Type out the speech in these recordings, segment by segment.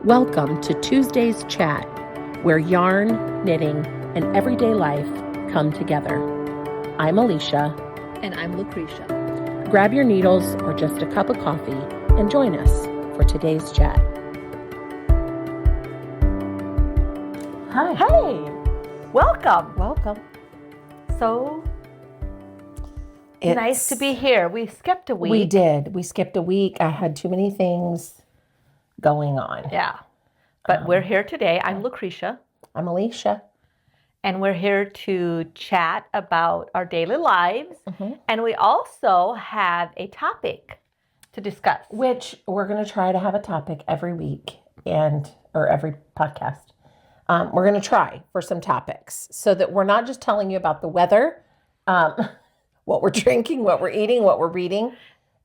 Welcome to Tuesday's Chat, where yarn, knitting, and everyday life come together. I'm Alicia. And I'm Lucretia. Grab your needles or just a cup of coffee and join us for today's chat. Hi. Hey, welcome. Welcome. So nice to be here. We skipped a week. We did. We skipped a week. I had too many things going on. Yeah. But we're here today. I'm Lucretia. I'm Alicia. And we're here to chat about our daily lives. And we also have a topic to discuss. Which we're going to try to have a topic every week or every podcast. We're going to try for some topics so that we're not just telling you about the weather, what we're drinking, what we're eating, what we're reading.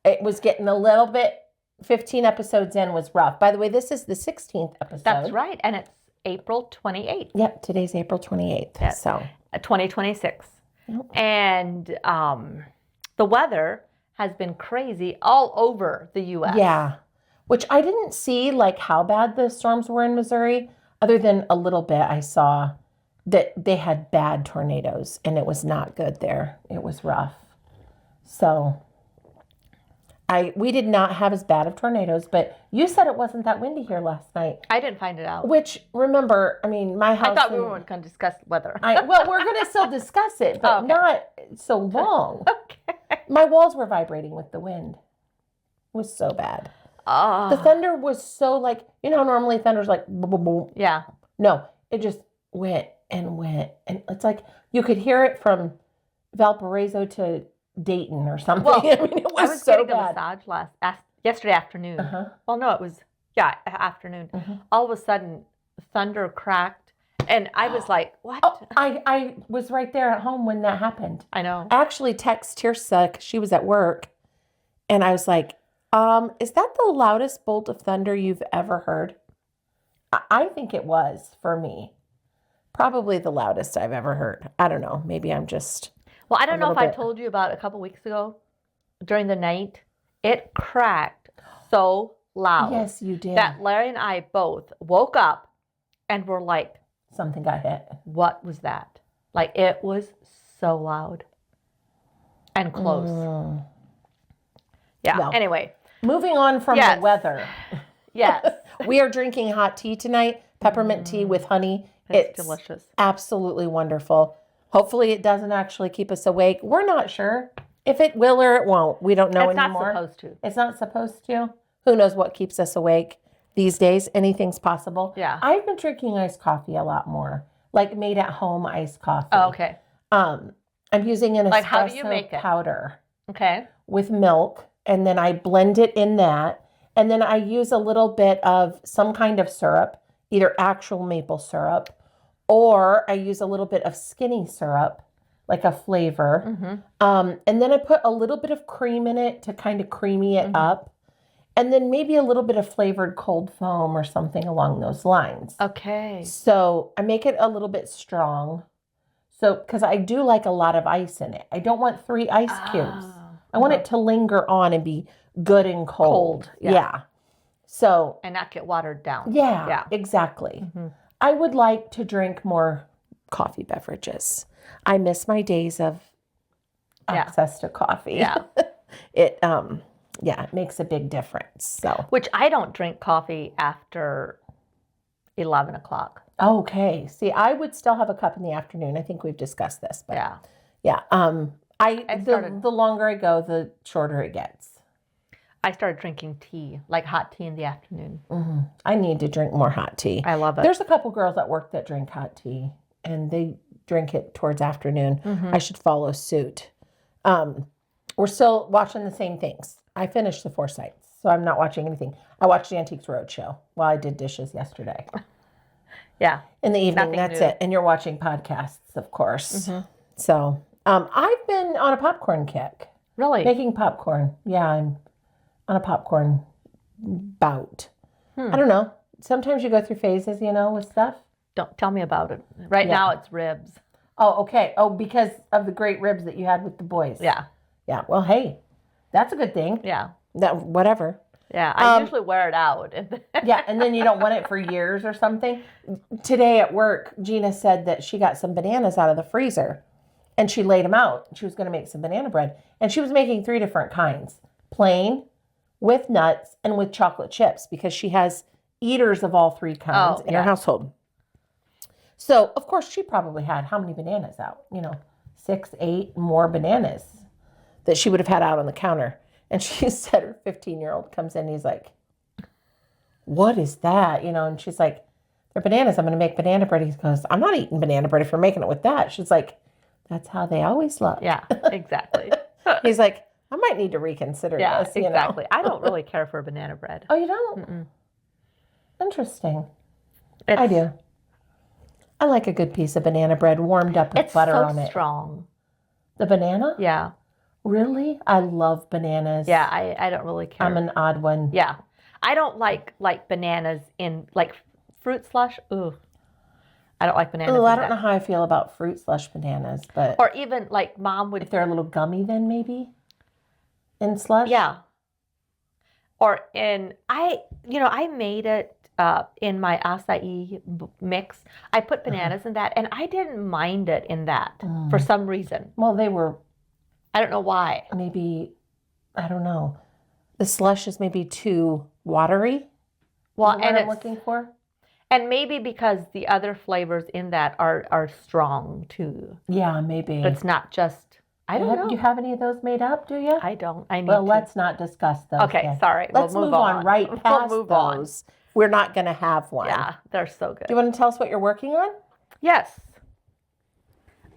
It was getting a little bit, 15 episodes in was rough. By the way, this is the 16th episode. That's right. And it's April 28th. Yep, today's April 28th. Yep. So 2026. Yep. And the weather has been crazy all over the U.S. Yeah, which I didn't see like how bad the storms were in Missouri, other than a little bit I saw that they had bad tornadoes and it was not good there. It was rough. So we did not have as bad of tornadoes, but you said it wasn't that windy here last night. I didn't find it out. Which, remember, I mean, my house... I thought we weren't going to discuss weather. Well, we're going to still discuss it, but not so long. Okay. My walls were vibrating with the wind. It was so bad. Oh. The thunder was so like, you know how normally thunder's like, boom, boom, boom. Yeah. No, it just went. And it's like you could hear it from Valparaiso to Dayton or something. Well, I mean, it was I was so getting bad. a massage yesterday afternoon. Well, no, it was, afternoon. All of a sudden, thunder cracked. And I was like, what? Oh, I was right there at home when that happened. I know. I actually texted Tirsa, she was at work. And I was like, is that the loudest bolt of thunder you've ever heard? I think it was for me. Probably the loudest I've ever heard. I don't know. Maybe I'm just... Well, I don't know if I told you about a couple weeks ago, during the night, it cracked so loud. Yes, you did. That Larry and I both woke up and were like... Something got hit. What was that? Like, it was so loud and close. Yeah, well, anyway. Moving on from the weather. Yes. We are drinking hot tea tonight, peppermint tea with honey. It's delicious. Absolutely wonderful. Hopefully it doesn't actually keep us awake. We're not sure if it will or it won't. We don't know anymore. It's not supposed to. It's not supposed to. Who knows what keeps us awake these days? Anything's possible. Yeah. I've been drinking iced coffee a lot more, like made at home iced coffee. Oh, okay. I'm using an espresso how do you make it? powder. Okay. With milk, and then I blend it in that, and then I use a little bit of some kind of syrup, either actual maple syrup, or I use a little bit of skinny syrup, like a flavor. And then I put a little bit of cream in it to kind of creamy it up. And then maybe a little bit of flavored cold foam or something along those lines. Okay. So I make it a little bit strong. So, because I do like a lot of ice in it. I don't want 3 ice cubes. I want it to linger on and be good and cold. Yeah. So. And not get watered down. Yeah. Exactly. I would like to drink more coffee beverages. I miss my days of access to coffee. Yeah. It makes a big difference. So. Which I don't drink coffee after 11 o'clock. Okay. See, I would still have a cup in the afternoon. I think we've discussed this, but yeah. The longer I go, the shorter it gets. I started drinking tea, like hot tea in the afternoon. I need to drink more hot tea. I love it. There's a couple girls at work that drink hot tea, and they drink it towards afternoon. I should follow suit. We're still watching the same things. I finished the Forsytes, so I'm not watching anything. I watched Antiques Roadshow while I did dishes yesterday. Yeah. In the evening, that's it. And you're watching podcasts, of course. So I've been on a popcorn kick. Really? Making popcorn. Yeah, I'm on a popcorn bout. I don't know. Sometimes you go through phases, with stuff. Don't tell me about it. Right now it's ribs. Oh, okay. Oh, because of the great ribs that you had with the boys. Yeah. Yeah. Well, hey, that's a good thing. Yeah. Whatever. Yeah, I usually wear it out. Yeah, and then you don't want it for years or something. Today at work, Gina said that she got some bananas out of the freezer and she laid them out. She was going to make some banana bread. And she was making 3 different kinds. Plain, with nuts, and with chocolate chips because she has eaters of all 3 kinds in her household. So, of course, she probably had how many bananas out? 6, 8 more bananas that she would have had out on the counter. And she said her 15-year-old comes in and he's like, what is that? And she's like, they're bananas. I'm going to make banana bread. He goes, I'm not eating banana bread if you're making it with that. She's like, that's how they always look. Yeah, exactly. He's like, I might need to reconsider this. Exactly. I don't really care for banana bread. Oh, you don't? Mm-mm. Interesting. I do. I like a good piece of banana bread warmed up with butter on it. It's so strong. The banana? Yeah. Really? I love bananas. Yeah, I don't really care. I'm an odd one. Yeah. I don't like bananas in fruit slush. Ooh. I don't like bananas. Ooh, I don't know how I feel about fruit slush bananas, but or even Mom would. If they're a little gummy, then maybe in slush. Yeah. Or I made it in my acai mix. I put bananas in that, and I didn't mind it in that for some reason. Well, they were. I don't know why. Maybe, I don't know. The slush is maybe too watery. Well, and I'm looking for. And maybe because the other flavors in that are strong too. Yeah, maybe. It's not just. I don't know. Do you have any of those made up? Do you? I don't. I need. Well, to. let's not discuss those. Okay, yet. sorry. Let's move on right past move those. On. We're not going to have one. Yeah, they're so good. Do you want to tell us what you're working on? Yes.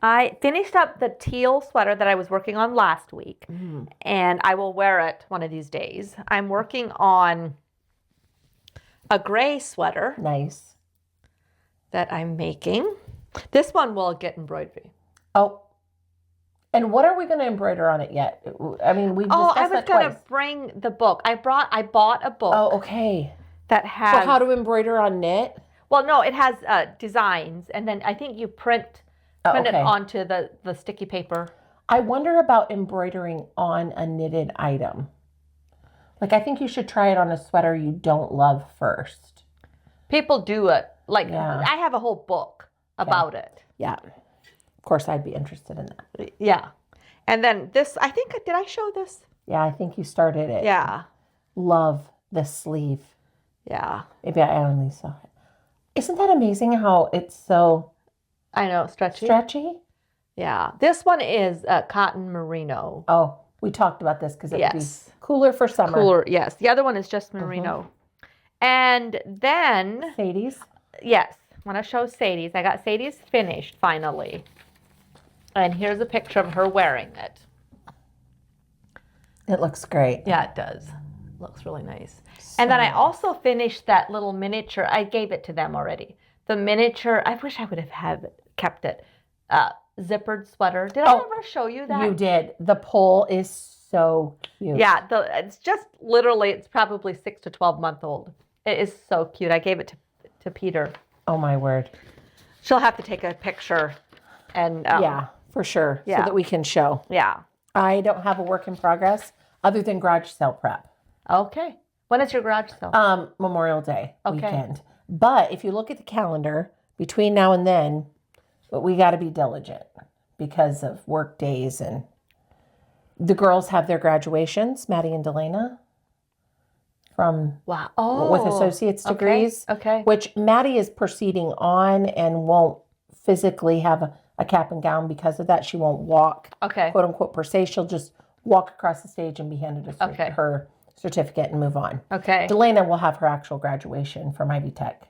I finished up the teal sweater that I was working on last week, and I will wear it one of these days. I'm working on a gray sweater. Nice. That I'm making. This one will get embroidery. Oh. And what are we going to embroider on it yet? I mean, we discussed I was going to bring the book. I bought a book. Oh, okay. That has... For how to embroider on knit? Well, no, it has designs, and then I think you print it onto the sticky paper. I wonder about embroidering on a knitted item. I think you should try it on a sweater you don't love first. People do it. I have a whole book about it. Yeah. Of course, I'd be interested in that. Yeah. And then this, did I show this? Yeah, I think you started it. Yeah. Love the sleeve. Yeah. Maybe I only saw it. Isn't that amazing how it's so... I know, stretchy. Stretchy? Yeah. This one is cotton merino. Oh, we talked about this because it would be cooler for summer. Cooler, yes. The other one is just merino. And then... Sadie's? Yes. I want to show Sadie's. I got Sadie's finished, finally. And here's a picture of her wearing it. It looks great. Yeah, it does. It looks really nice. And then I also finished that little miniature. I gave it to them already. The miniature, I wish I would have kept it. Zippered sweater. Did I ever show you that? You did. The pole is so cute. Yeah, it's just literally, it's probably 6 to 12 month old. It is so cute. I gave it to Peter. Oh my word. She'll have to take a picture and yeah, for sure. So that we can show. Yeah. I don't have a work in progress other than garage sale prep. Okay. When is your garage sale? Memorial Day weekend. But if you look at the calendar between now and then, we got to be diligent because of work days, and the girls have their graduations, Maddie and Delana, from with associate's degrees. Okay. Which Maddie is proceeding on and won't physically have a cap and gown because of that. She won't walk, quote unquote, per se. She'll just walk across the stage and be handed her certificate and move on. Okay. Delana will have her actual graduation from Ivy Tech,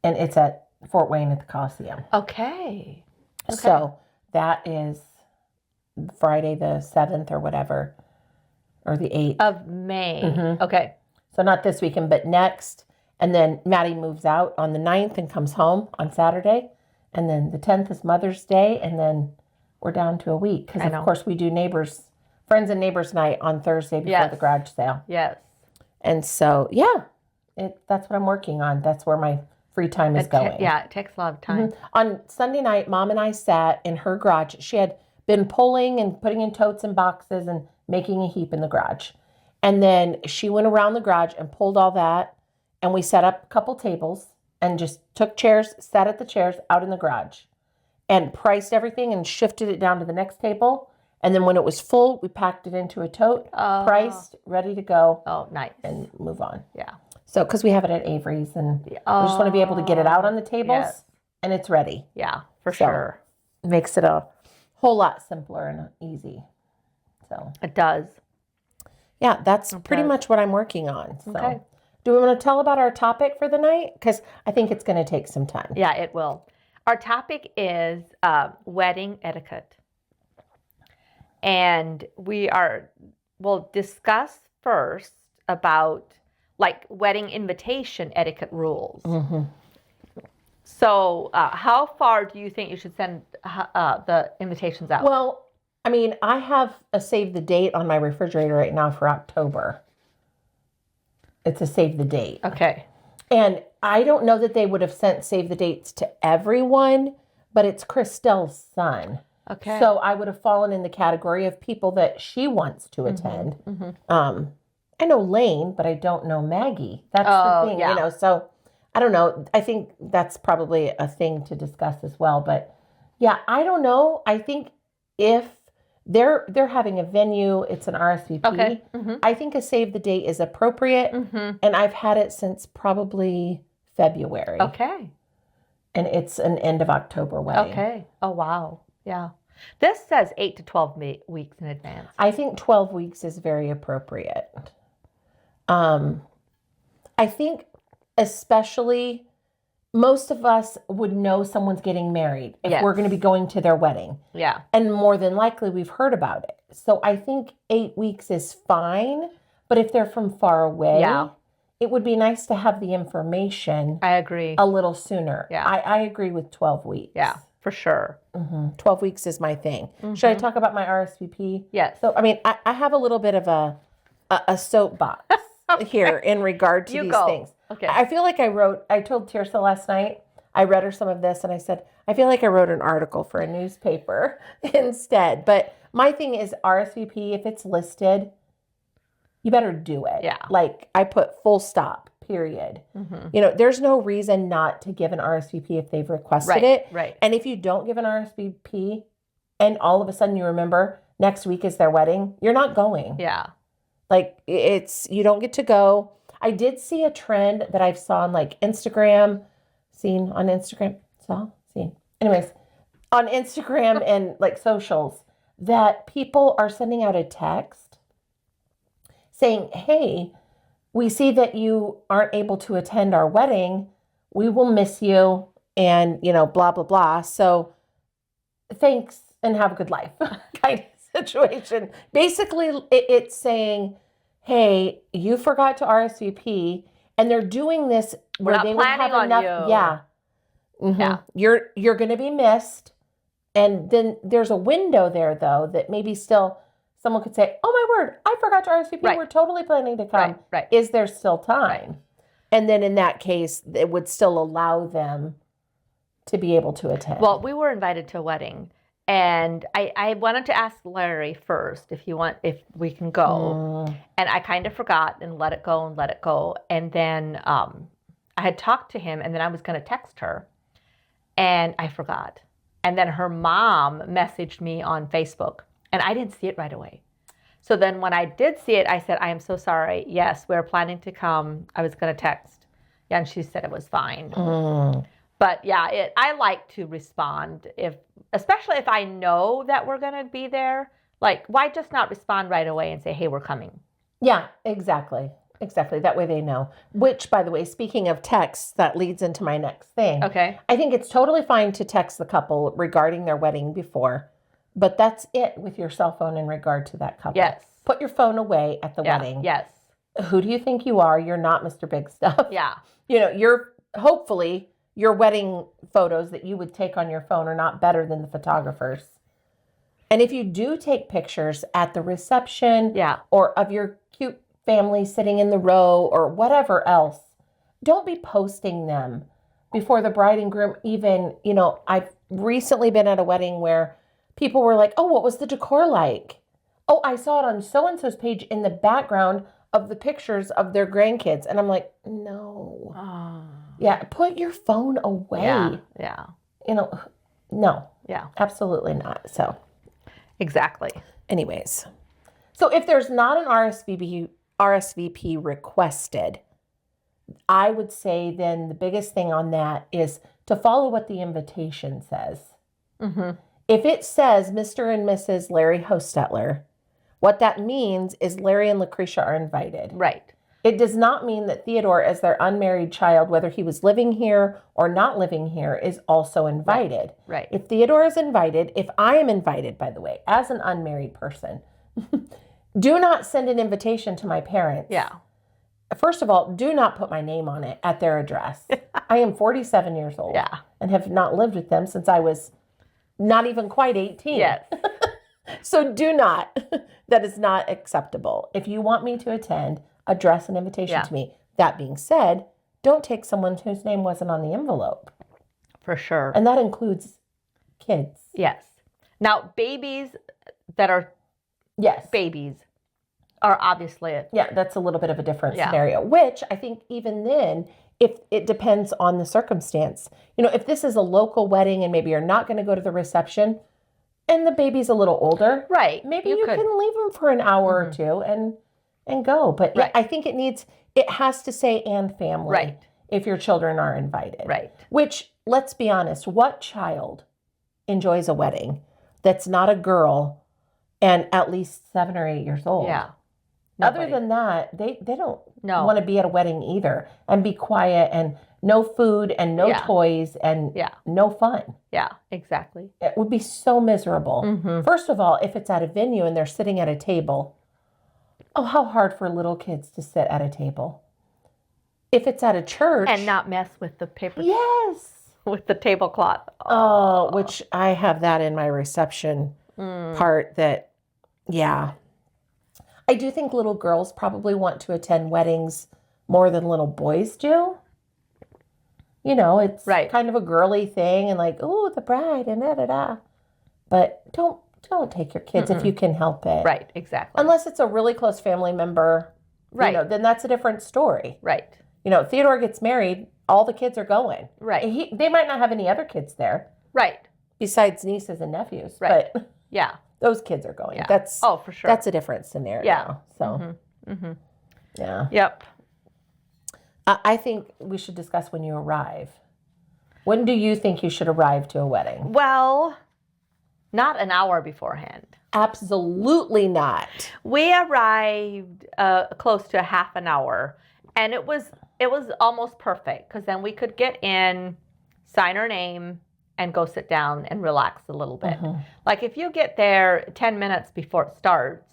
and it's at Fort Wayne at the Coliseum. Okay. So that is Friday the 7th or whatever, or the 8th. Of May. Okay. So not this weekend, but next. And then Maddie moves out on the 9th and comes home on Saturday. And then the 10th is Mother's Day. And then we're down to a week. Because, of course, we do Friends and Neighbors Night on Thursday before the garage sale. Yes. And so, that's what I'm working on. That's where my free time is going. It takes a lot of time. On Sunday night, Mom and I sat in her garage. She had been pulling and putting in totes and boxes and making a heap in the garage. And then she went around the garage and pulled all that. And we set up a couple tables and just took chairs, sat at the chairs out in the garage and priced everything and shifted it down to the next table. And then when it was full, we packed it into a tote, priced, ready to go. Oh, nice. And move on. Yeah. So, because we have it at Avery's and we just want to be able to get it out on the tables and it's ready. Yeah, for sure. It makes it a whole lot simpler and easy. So it does. Yeah, that's pretty much what I'm working on. So. Okay. Do we want to tell about our topic for the night? Because I think it's going to take some time. Yeah, it will. Our topic is wedding etiquette. And we'll discuss first about like wedding invitation etiquette rules. Mm-hmm. So how far do you think you should send the invitations out? Well, I mean, I have a save the date on my refrigerator right now for October. It's a save the date. Okay. And I don't know that they would have sent save the dates to everyone, but it's Christelle's son. Okay. So I would have fallen in the category of people that she wants to attend. Mm-hmm. I know Lane, but I don't know Maggie. That's the thing, you know. So I don't know. I think that's probably a thing to discuss as well. But yeah, I don't know. I think if they're having a venue, it's an RSVP. Okay. Mm-hmm. I think a save the date is appropriate. Mm-hmm. And I've had it since probably February. Okay. And it's an end of October wedding. Okay. Oh, wow. Yeah. This says 8 to 12 weeks in advance. I think 12 weeks is very appropriate. I think especially most of us would know someone's getting married if we're going to be going to their wedding. Yeah. And more than likely we've heard about it. So I think 8 weeks is fine. But if they're from far away, it would be nice to have the information. I agree. A little sooner. Yeah. I agree with 12 weeks. Yeah, for sure. Mm-hmm. 12 weeks is my thing. Mm-hmm. Should I talk about my RSVP? Yes. So, I mean, I have a little bit of a soapbox here in regard to these things. Okay. I feel like I told Tirsa last night, I read her some of this and I said, I feel like I wrote an article for a newspaper instead. But my thing is RSVP, if it's listed, you better do it. Yeah. Like I put full stop, period. Mm-hmm. You know, there's no reason not to give an RSVP if they've requested it. Right. And if you don't give an RSVP and all of a sudden you remember next week is their wedding, you're not going. Yeah. Like you don't get to go. I did see a trend that I saw on like Instagram, anyways, on Instagram and like socials that people are sending out a text saying, hey, we see that you aren't able to attend our wedding. We will miss you and, you know, blah, blah, blah. So thanks and have a good life kind of situation. Basically, it's saying, hey, you forgot to RSVP, and they're doing this where they would have enough. You. Yeah. Mm-hmm. Yeah. You're going to be missed. And then there's a window there, though, that maybe still someone could say, oh, my word, I forgot to RSVP. Right. We're totally planning to come. Right. Is there still time? Right. And then in that case, it would still allow them to be able to attend. Well, we were invited to a wedding. And I wanted to ask Larry first if we can go. And I kind of forgot and let it go. And then I had talked to him and then I was going to text her and I forgot. And then her mom messaged me on Facebook and I didn't see it right away. So then when I did see it, I said, I am so sorry. Yes, we're planning to come. I was going to text. Yeah, and she said it was fine. But yeah, I like to respond especially if I know that we're going to be there. Like, why just not respond right away and say, hey, we're coming? Yeah, exactly. That way they know. Which, by the way, speaking of texts, that leads into my next thing. Okay. I think it's totally fine to text the couple regarding their wedding before, but that's it with your cell phone in regard to that couple. Yes. Put your phone away at the wedding. Yes. Who do you think you are? You're not Mr. Big Stuff. Yeah. You know, hopefully your wedding photos that you would take on your phone are not better than the photographer's. And if you do take pictures at the reception or of your cute family sitting in the row or whatever else, don't be posting them before the bride and groom even, you know, I've recently been at a wedding where people were like, oh, what was the decor like? Oh, I saw it on so-and-so's page in the background of the pictures of their grandkids. And I'm like, no. Oh. Yeah, put your phone away. Yeah. No. Yeah. Absolutely not. So, Exactly. anyways. So if there's not an RSVP requested, I would say then the biggest thing on that is to follow what the invitation says. Mm-hmm. If it says Mr. and Mrs. Larry Hostetler, what that means is Larry and Lucretia are invited. Right. It does not mean that Theodore, as their unmarried child, whether he was living here or not living here, is also invited. Right. If Theodore is invited, if I am invited, by the way, as an unmarried person, do not send an invitation to my parents. Yeah. First of all, do not put my name on it at their address. I am 47 years old and have not lived with them since I was not even quite 18. Yes. So do not. That is not acceptable. If you want me to attend, address an invitation to me. That being said, don't take someone whose name wasn't on the envelope. For sure. And that includes kids. Yes. Now, babies that are babies are obviously that's a little bit of a different scenario, which I think even then, if it depends on the circumstance. If this is a local wedding and maybe you're not going to go to the reception and the baby's a little older, right? Maybe you can leave them for an hour or two and go. But I think it has to say and family if your children are invited. Right. Which, let's be honest, what child enjoys a wedding that's not a girl and at least 7 or 8 years old? Yeah. Other than that, they don't No. want to be at a wedding either and be quiet and no food and no toys and no fun. Yeah, exactly. It would be so miserable. Mm-hmm. First of all, if it's at a venue and they're sitting at a table, how hard for little kids to sit at a table. If it's at a church. And not mess with the paper. Yes. With the tablecloth. Oh, which I have that in my reception part that, I do think little girls probably want to attend weddings more than little boys do. It's kind of a girly thing and like, oh, the bride and da-da-da. But don't take your kids if you can help it. Right, exactly. Unless it's a really close family member, then that's a different story. Right. Theodore gets married, all the kids are going. Right. They might not have any other kids there. Right. Besides nieces and nephews. Right. But yeah. Those kids are going. Yeah. That's for sure. That's a different scenario. Yeah. So, yeah. Yep. I think we should discuss when you arrive. When do you think you should arrive to a wedding? Well, not an hour beforehand. Absolutely not. We arrived close to half an hour, and it was almost perfect because then we could get in, sign our name, and go sit down and relax a little bit. Like if you get there 10 minutes before it starts,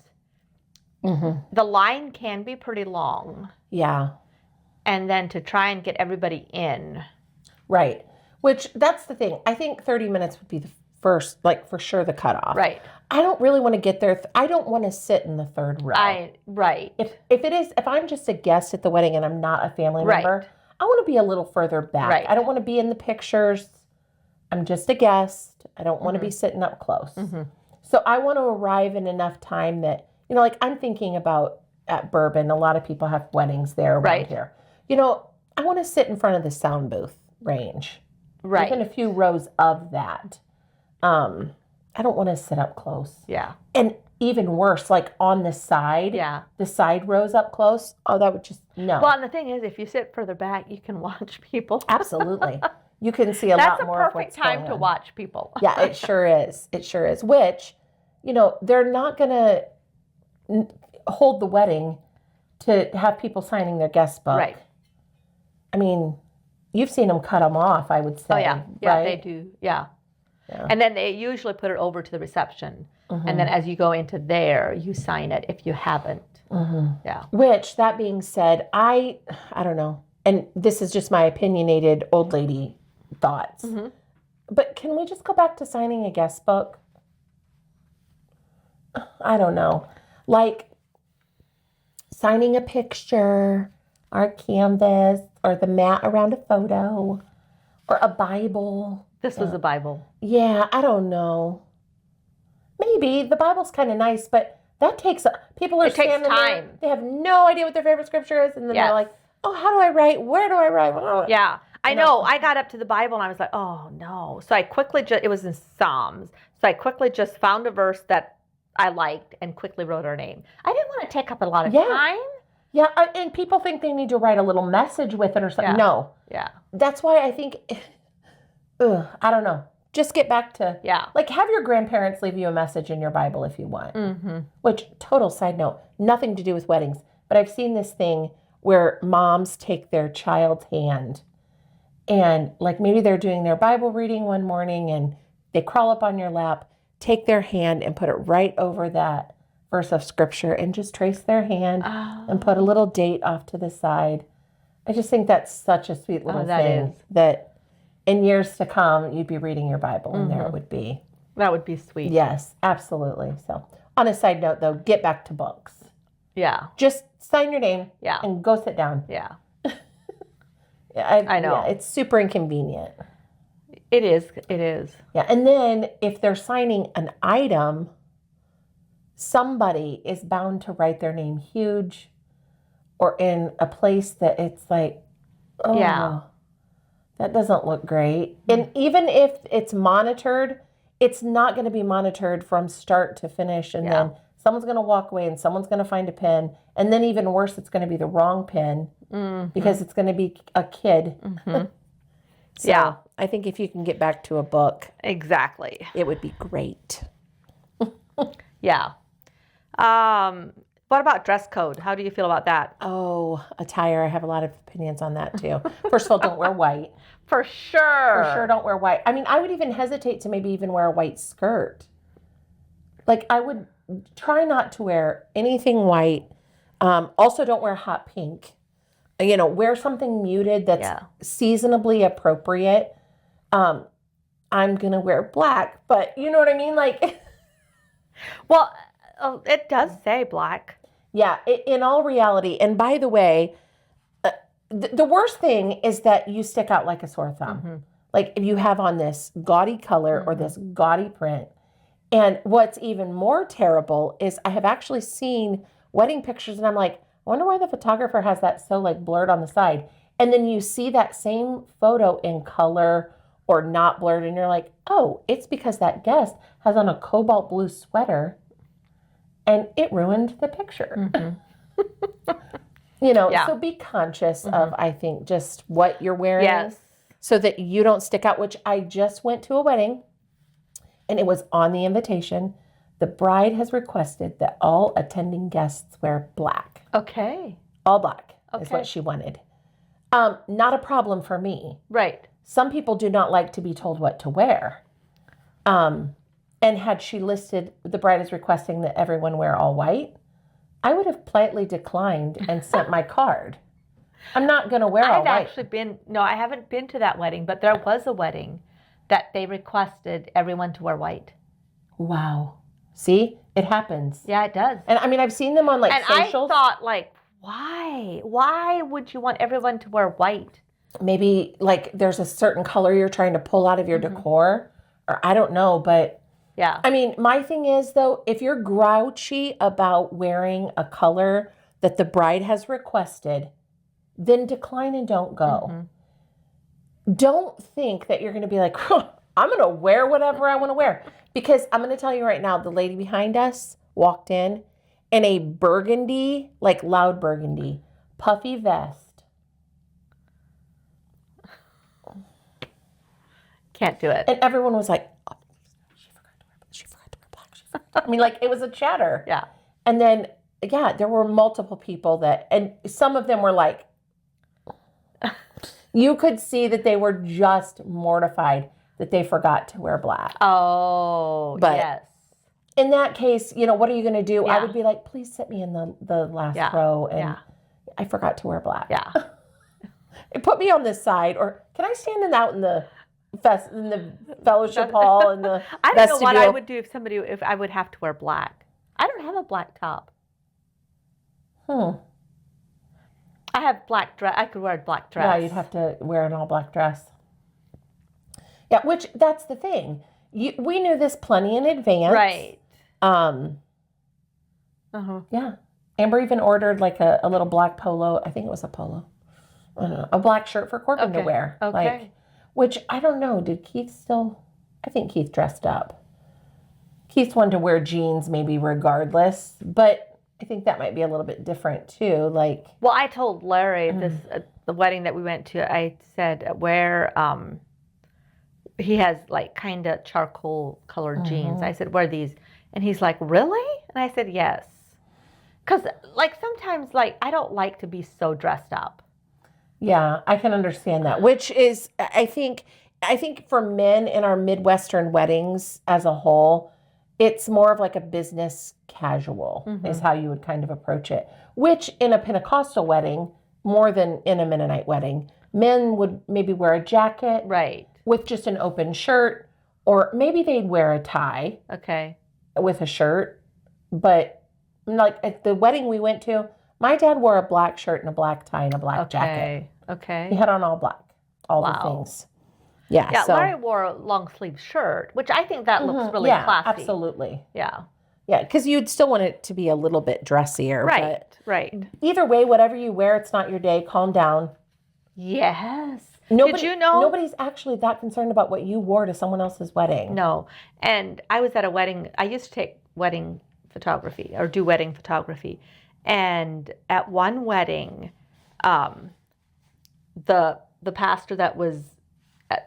the line can be pretty long. Yeah. And then to try and get everybody in. Right. Which, that's the thing. I think 30 minutes would be the first, for sure, the cutoff. Right. I don't really want to get there. I don't want to sit in the third row. Right. If I'm just a guest at the wedding and I'm not a family member, I want to be a little further back. Right. I don't want to be in the pictures. I'm just a guest. I don't want to be sitting up close. So I want to arrive in enough time that, I'm thinking about at Bourbon, a lot of people have weddings there around here. I want to sit in front of the sound booth range. Right. Even a few rows of that. I don't want to sit up close. Yeah. And even worse, on the side. Yeah. The side rows up close. Oh, that would just, no. Well, and the thing is, if you sit further back, you can watch people. Absolutely. You can see a lot more of what's going on. That's a perfect time to watch people. Yeah, it sure is. It sure is. Which, they're not going to hold the wedding to have people signing their guest book. Right. I mean, you've seen them cut them off, I would say. Oh, yeah. Yeah, right? they do. Yeah. And then they usually put it over to the reception. And then as you go into there, you sign it if you haven't. Yeah. Which, that being said, I don't know. And this is just my opinionated old lady thoughts. But can we just go back to signing a guest book? I don't know. Signing a picture or a canvas or the mat around a photo or a Bible. This was a Bible. Yeah, I don't know. Maybe. The Bible's kind of nice, but That takes, people are It takes standing time. there. They have no idea what their favorite scripture is. And then Yes. they're like, oh, how do I write? Where do I write? Yeah. I know. I got up to the Bible and I was like, oh no. So I quickly it was in Psalms. So I quickly just found a verse that I liked and quickly wrote her name. I didn't want to take up a lot of time. Yeah. And people think they need to write a little message with it or something. Yeah. No. Yeah. That's why I think, I don't know. Just get back to, like, have your grandparents leave you a message in your Bible if you want. Mm-hmm. Which, total side note, nothing to do with weddings. But I've seen this thing where moms take their child's hand and, like, maybe they're doing their Bible reading one morning and they crawl up on your lap, take their hand and put it right over that verse of scripture and just trace their hand and put a little date off to the side. I just think that's such a sweet little thing that in years to come, you'd be reading your Bible and there it would be. That would be sweet. Yes, absolutely. So on a side note, though, get back to books. Yeah. Just sign your name Yeah. and go sit down. Yeah. I know. Yeah, it's super inconvenient. It is. It is. Yeah. And then if they're signing an item, somebody is bound to write their name huge or in a place that it's like, oh, that doesn't look great. And even if it's monitored, it's not going to be monitored from start to finish. And then someone's going to walk away and someone's going to find a pen. And then even worse, it's going to be the wrong pen because it's going to be a kid. So I think if you can get back to a book, exactly, it would be great. Yeah. What about dress code? How do you feel about that? Oh, attire. I have a lot of opinions on that too. First of all, don't wear white. For sure. For sure, don't wear white. I mean, I would even hesitate to maybe even wear a white skirt. Like, I would try not to wear anything white. Also, don't wear hot pink. You know, wear something muted that's seasonably appropriate. I'm going to wear black, but you know what I mean? Like, well, it does say black. Yeah, in all reality. And by the way, the worst thing is that you stick out like a sore thumb. Like if you have on this gaudy color or this gaudy print. And what's even more terrible is I have actually seen wedding pictures and I'm like, I wonder why the photographer has that so like blurred on the side. And then you see that same photo in color or not blurred and you're like, oh, it's because that guest has on a cobalt blue sweater and it ruined the picture. You know, so be conscious of, I think, just what you're wearing so that you don't stick out, which I just went to a wedding and it was on the invitation. The bride has requested that all attending guests wear black. Okay. All black is what she wanted. Not a problem for me. Right. Some people do not like to be told what to wear. And had she listed, the bride is requesting that everyone wear all white, I would have politely declined and sent my card. I'm not going to wear all white. I've actually been, I haven't been to that wedding, but there was a wedding that they requested everyone to wear white. Wow. See, it happens. Yeah, it does. And I mean, I've seen them on like socials. I thought like, why? Why would you want everyone to wear white? Maybe like there's a certain color you're trying to pull out of your decor, or I don't know, but yeah. I mean, my thing is though, if you're grouchy about wearing a color that the bride has requested, then decline and don't go. Don't think that you're going to be like, I'm going to wear whatever I want to wear. Because I'm going to tell you right now, the lady behind us walked in a burgundy, like loud burgundy, puffy vest. Can't do it. And everyone was like, oh, she forgot to wear black. I mean, like, it was a chatter. Yeah. And then, there were multiple people and some of them were like, you could see that they were just mortified that they forgot to wear black. Oh, but yes. In that case, what are you going to do? Yeah. I would be like, please sit me in the last row. And I forgot to wear black. Yeah. Put me on this side. Or can I stand out in the fellowship hall and the I don't know what I would do if I would have to wear black. I don't have a black top. I have black dress. I could wear a black dress. Yeah, you'd have to wear an all black dress. Yeah, which that's the thing. We knew this plenty in advance. Right. Yeah. Amber even ordered like a little black polo. I think it was a polo. I don't know, a black shirt for Corbin to wear. Okay. Which I don't know. Did Keith still? I think Keith dressed up. Keith wanted to wear jeans maybe regardless, but I think that might be a little bit different too. Like, well, I told Larry this the wedding that we went to. I said wear he has like kind of charcoal colored jeans. I said wear these, and he's like, really? And I said yes, because like sometimes like I don't like to be so dressed up. yeah, I can understand that. Which is, I think for men in our Midwestern weddings as a whole, it's more of like a business casual is how you would kind of approach it. Which in a Pentecostal wedding, more than in a Mennonite wedding, men would maybe wear a jacket Right. with just an open shirt, or maybe they'd wear a tie Okay. with a shirt. But like at the wedding we went to, my dad wore a black shirt and a black tie and a black jacket. Okay. He had on all black, all the things. Yeah. Yeah, So, Larry wore a long sleeve shirt, which I think that looks really yeah, classy. absolutely. Yeah. Yeah, because you'd still want it to be a little bit dressier. Right. But Right. either way, whatever you wear, it's not your day. Calm down. Yes. Nobody, Did you know? Nobody's actually that concerned about what you wore to someone else's wedding. No. And I was at a wedding. I used to take wedding photography or do wedding photography. And at one wedding, the pastor that was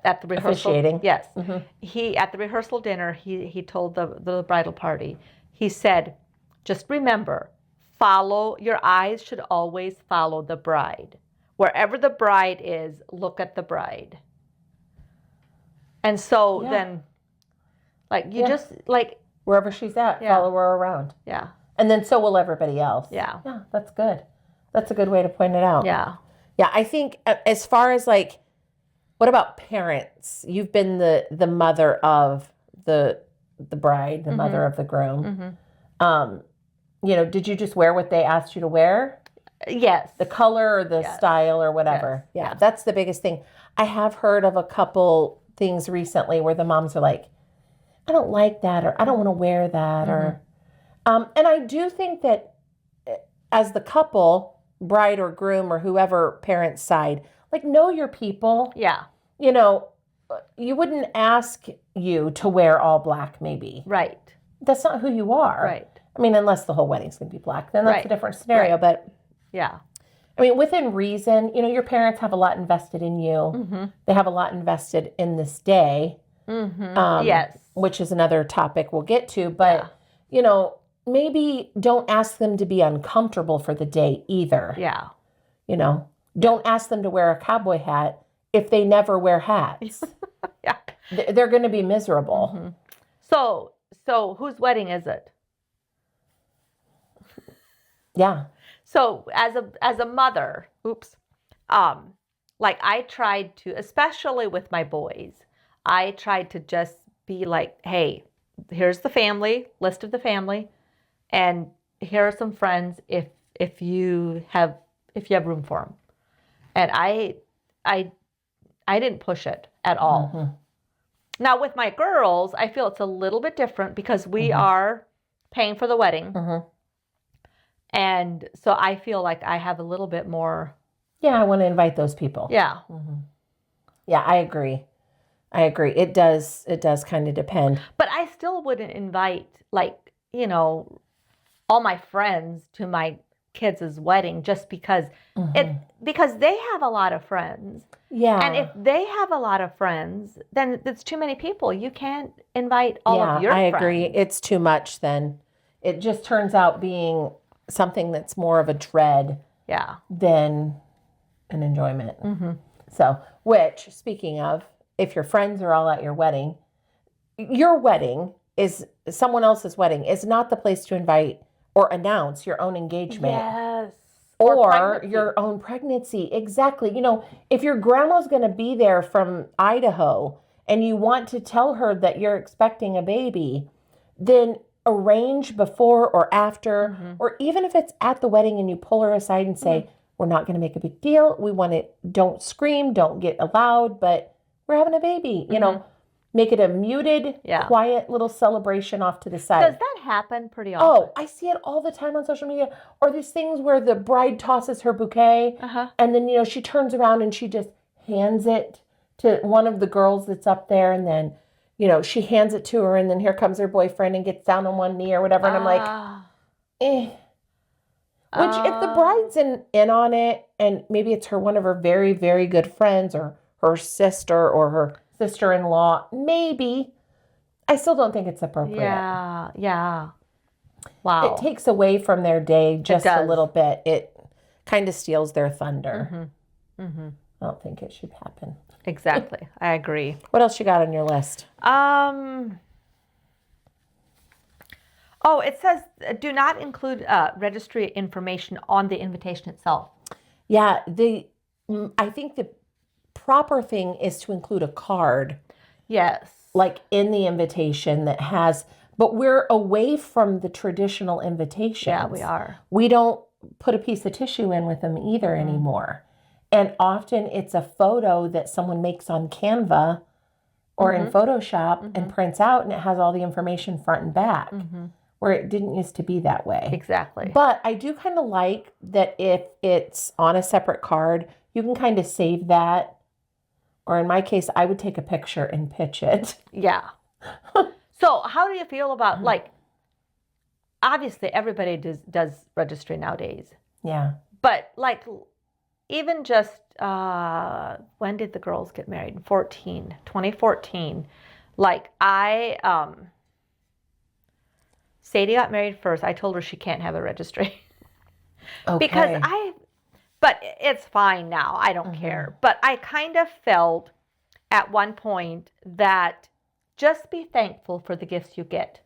at the rehearsal, Officiating. yes, he at the rehearsal dinner, he told the bridal party, he said, just remember, your eyes should always follow the bride. Wherever the bride is, look at the bride. And so then, like, you just, like, wherever she's at, follow her around. yeah. And then so will everybody else. Yeah. Yeah, that's good. That's a good way to point it out. Yeah. Yeah, I think as far as like, what about parents? You've been the mother of the bride, the mother of the groom. Did you just wear what they asked you to wear? Yes. The color or the style or whatever. Yes. Yeah, that's the biggest thing. I have heard of a couple things recently where the moms are like, I don't like that, or I don't want to wear that, or and I do think that as the couple, bride or groom or whoever parents side, like, know your people. Yeah. You wouldn't ask you to wear all black, maybe. Right. That's not who you are. Right. I mean, unless the whole wedding's going to be black, then that's a different scenario. Right. But yeah. I mean, within reason, your parents have a lot invested in you. They have a lot invested in this day. Yes. Which is another topic we'll get to. But, maybe don't ask them to be uncomfortable for the day either. Yeah. Don't ask them to wear a cowboy hat if they never wear hats. Yeah. They're going to be miserable. So whose wedding is it? Yeah. So as a mother, like I tried to, especially with my boys, I tried to just be like, hey, here's the family, list of the family, and here are some friends if you have room for them. And I didn't push it at all. Now with my girls, I feel it's a little bit different because we are paying for the wedding. And so I feel like I have a little bit more. Yeah, I want to invite those people. Yeah. Yeah, I agree. It does kind of depend. But I still wouldn't invite, like, all my friends to my kids' wedding just because because they have a lot of friends. Yeah. And if they have a lot of friends, then it's too many people. You can't invite all of your friends. I agree. It's too much then. It just turns out being something that's more of a dread than an enjoyment. So, which, speaking of, if your friends are all at your wedding is someone else's wedding is not the place to invite or announce your own engagement. Yes. Or your own pregnancy. Exactly. If your grandma's going to be there from Idaho and you want to tell her that you're expecting a baby, then arrange before or after, or even if it's at the wedding and you pull her aside and say, we're not going to make a big deal. We want it, don't scream, don't get loud, but we're having a baby. Make it a muted, quiet little celebration off to the side. Does that happen pretty often? Oh, I see it all the time on social media. Or these things where the bride tosses her bouquet and then, she turns around and she just hands it to one of the girls that's up there. And then, she hands it to her and then here comes her boyfriend and gets down on one knee or whatever. And I'm like, eh. Which if the bride's in on it and maybe it's one of her very, very good friends or her sister or her sister-in-law, maybe. I still don't think it's appropriate. Yeah. Wow. It takes away from their day just a little bit. It kind of steals their thunder. I don't think it should happen. Exactly. I agree. What else you got on your list? Oh, it says do not include registry information on the invitation itself. Yeah, I think the proper thing is to include a card. Yes. Like in the invitation that has, but we're away from the traditional invitations. Yeah, we are. We don't put a piece of tissue in with them either anymore. And often it's a photo that someone makes on Canva or in Photoshop and prints out, and it has all the information front and back, where it didn't used to be that way. Exactly. But I do kind of like that if it's on a separate card, you can kind of save that. Or in my case, I would take a picture and pitch it. Yeah. So how do you feel about, obviously everybody does registry nowadays. Yeah. But even just, when did the girls get married? 2014. Sadie got married first. I told her she can't have a registry. Okay. Because but it's fine now. I don't care. But I kind of felt at one point that just be thankful for the gifts you get.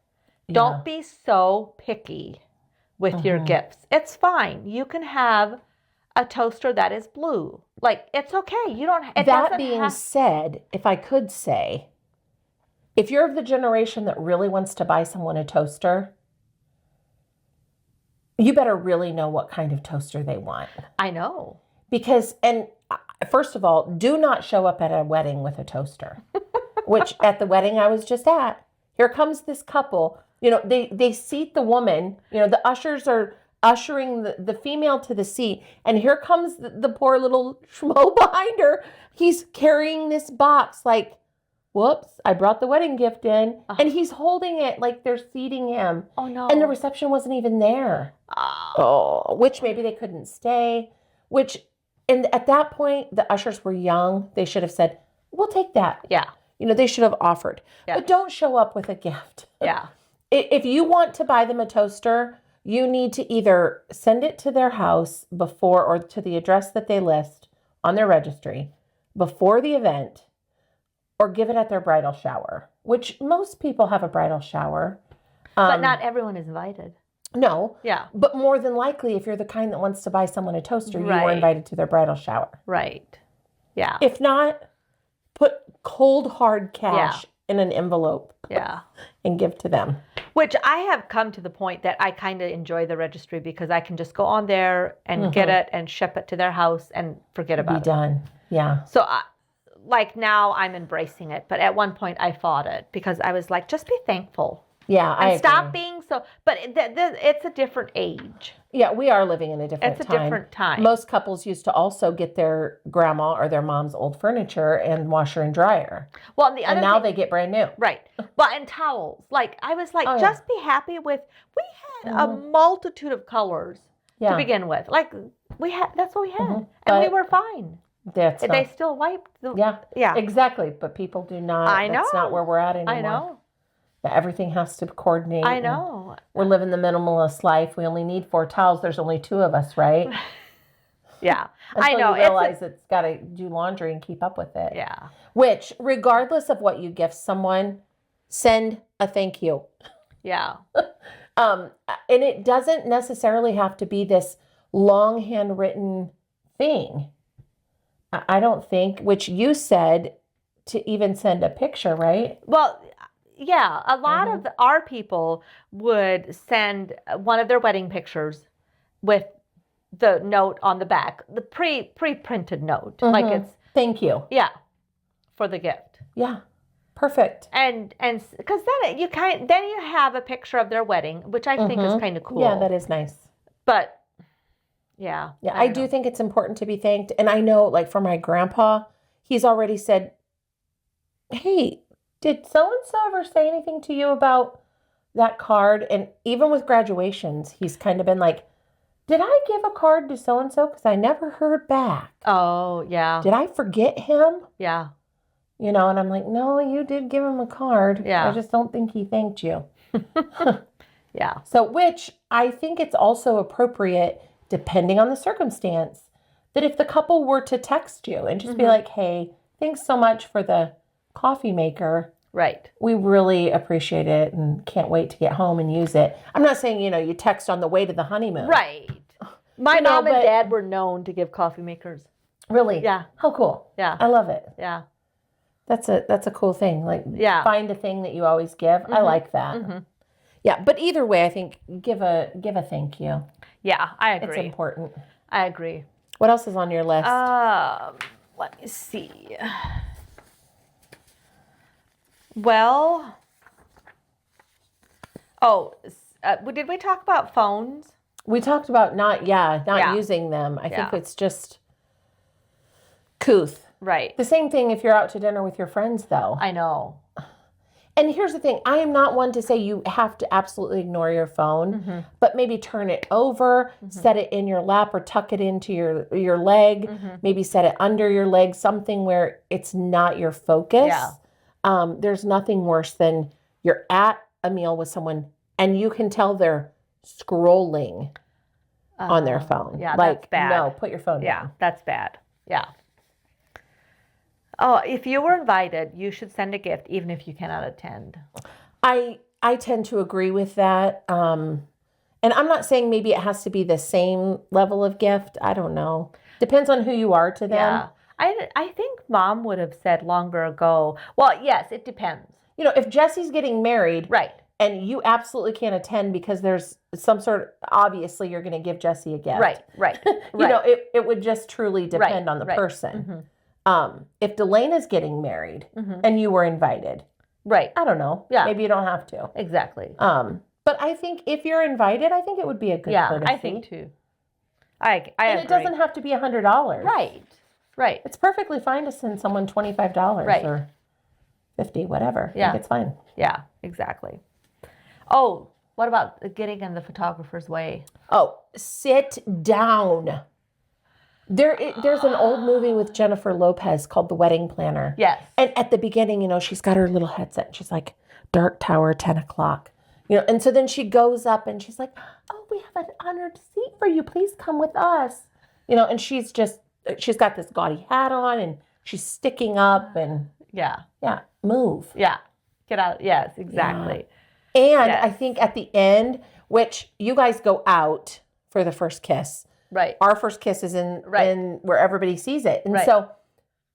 Yeah. Don't be so picky with your gifts. It's fine. You can have a toaster that is blue. It's okay. You don't. That being said, if I could say, if you're of the generation that really wants to buy someone a toaster, you better really know what kind of toaster they want. I know. Because, and first of all, do not show up at a wedding with a toaster, which at the wedding I was just at, here comes this couple, they seat the woman, the ushers are ushering the female to the seat, and here comes the poor little schmo behind her. He's carrying this box whoops, I brought the wedding gift in. And he's holding it like they're seating him. Oh, no. And the reception wasn't even there. Oh, which maybe they couldn't stay. And at that point, the ushers were young. They should have said, we'll take that. Yeah. They should have offered. Yeah. But don't show up with a gift. Yeah. If you want to buy them a toaster, you need to either send it to their house before or to the address that they list on their registry before the event, or give it at their bridal shower, which most people have a bridal shower. But not everyone is invited. No. Yeah. But more than likely, if you're the kind that wants to buy someone a toaster, you were invited to their bridal shower. Right. Yeah. If not, put cold, hard cash in an envelope. Yeah. And give to them. Which I have come to the point that I kind of enjoy the registry because I can just go on there and get it and ship it to their house and forget about it. Be done. Yeah. So now I'm embracing it. But at one point I fought it because I was like, just be thankful. Yeah, I agree. Stop being so. But it's a different age. Yeah, we are living in a different time. It's a different time. Most couples used to also get their grandma or their mom's old furniture and washer and dryer. Well, and now they get brand new. Right. Well, and towels. I was like, just be happy with. We had a multitude of colors to begin with. That's what we had, and we were fine. They still wiped. Yeah. Exactly. But people do not. I know. That's not where we're at anymore. I know. Everything has to coordinate. I know. We're living the minimalist life. We only need 4 towels. There's only 2 of us, right? Yeah. I know. You realize it's got to do laundry and keep up with it. Yeah. Which, regardless of what you gift someone, send a thank you. Yeah. And it doesn't necessarily have to be this long handwritten thing. I don't think, which you said to even send a picture, right? Well, yeah, a lot of our people would send one of their wedding pictures with the note on the back, the pre-printed note. Like it's thank you. Yeah, for the gift. Yeah, Perfect. And because then you have a picture of their wedding, which I think is kind of cool. Yeah, that is nice. But yeah, I do think it's important to be thanked. And I know, like, for my grandpa, he's already said, hey, did so-and-so ever say anything to you about that card? And even with graduations, he's kind of been like, did I give a card to so-and-so? Because I never heard back. Oh, yeah. Did I forget him? Yeah. You know, and I'm like, no, you did give him a card. Yeah. I just don't think he thanked you. Yeah. So, which I think it's also appropriate, depending on the circumstance, that if the couple were to text you and just be like, hey, thanks so much for the coffee maker. Right. We really appreciate it and can't wait to get home and use it. I'm not saying, you text on the way to the honeymoon. Right. My mom and dad were known to give coffee makers. Really? Yeah. How cool. Yeah. I love it. Yeah. That's a cool thing. Like, find a thing that you always give. I like that. Yeah, but either way, I think give a thank you. Yeah, I agree. It's important. I agree. What else is on your list? Let me see. Well, did we talk about phones? We talked about not using them. I think it's just couth. Right. The same thing if you're out to dinner with your friends, though. I know. And here's the thing. I am not one to say you have to absolutely ignore your phone, but maybe turn it over, set it in your lap or tuck it into your leg, maybe set it under your leg, something where it's not your focus. Yeah. There's nothing worse than you're at a meal with someone and you can tell they're scrolling on their phone. Yeah, like, that's bad. No, put your phone down. Yeah, that's bad. Yeah. Oh, if you were invited, you should send a gift, even if you cannot attend. I tend to agree with that. And I'm not saying maybe it has to be the same level of gift. I don't know. Depends on who you are to them. Yeah. I think Mom would have said longer ago. Well, yes, it depends. If Jesse's getting married, right, and you absolutely can't attend because there's some obviously you're going to give Jesse a gift. Right. It would just truly depend on the person. If Delena's getting married and you were invited, right? I don't know. Yeah, maybe you don't have to. Exactly. But I think if you're invited, I think it would be a good courtesy. I think too. I agree. It doesn't have to be $100. Right. It's perfectly fine to send someone $25 or $50, whatever. Yeah, I think it's fine. Yeah, exactly. Oh, what about getting in the photographer's way? Oh, sit down. There's an old movie with Jennifer Lopez called The Wedding Planner. Yes. And at the beginning, she's got her little headset and she's like, Dark Tower, 10 o'clock. And so then she goes up and she's like, oh, we have an honored seat for you. Please come with us. And she's got this gaudy hat on and she's sticking up and move. Yeah. Get out. Yes, exactly. Yeah. And I think at the end, which you guys go out for the first kiss. Right. Our first kiss is in where everybody sees it. And so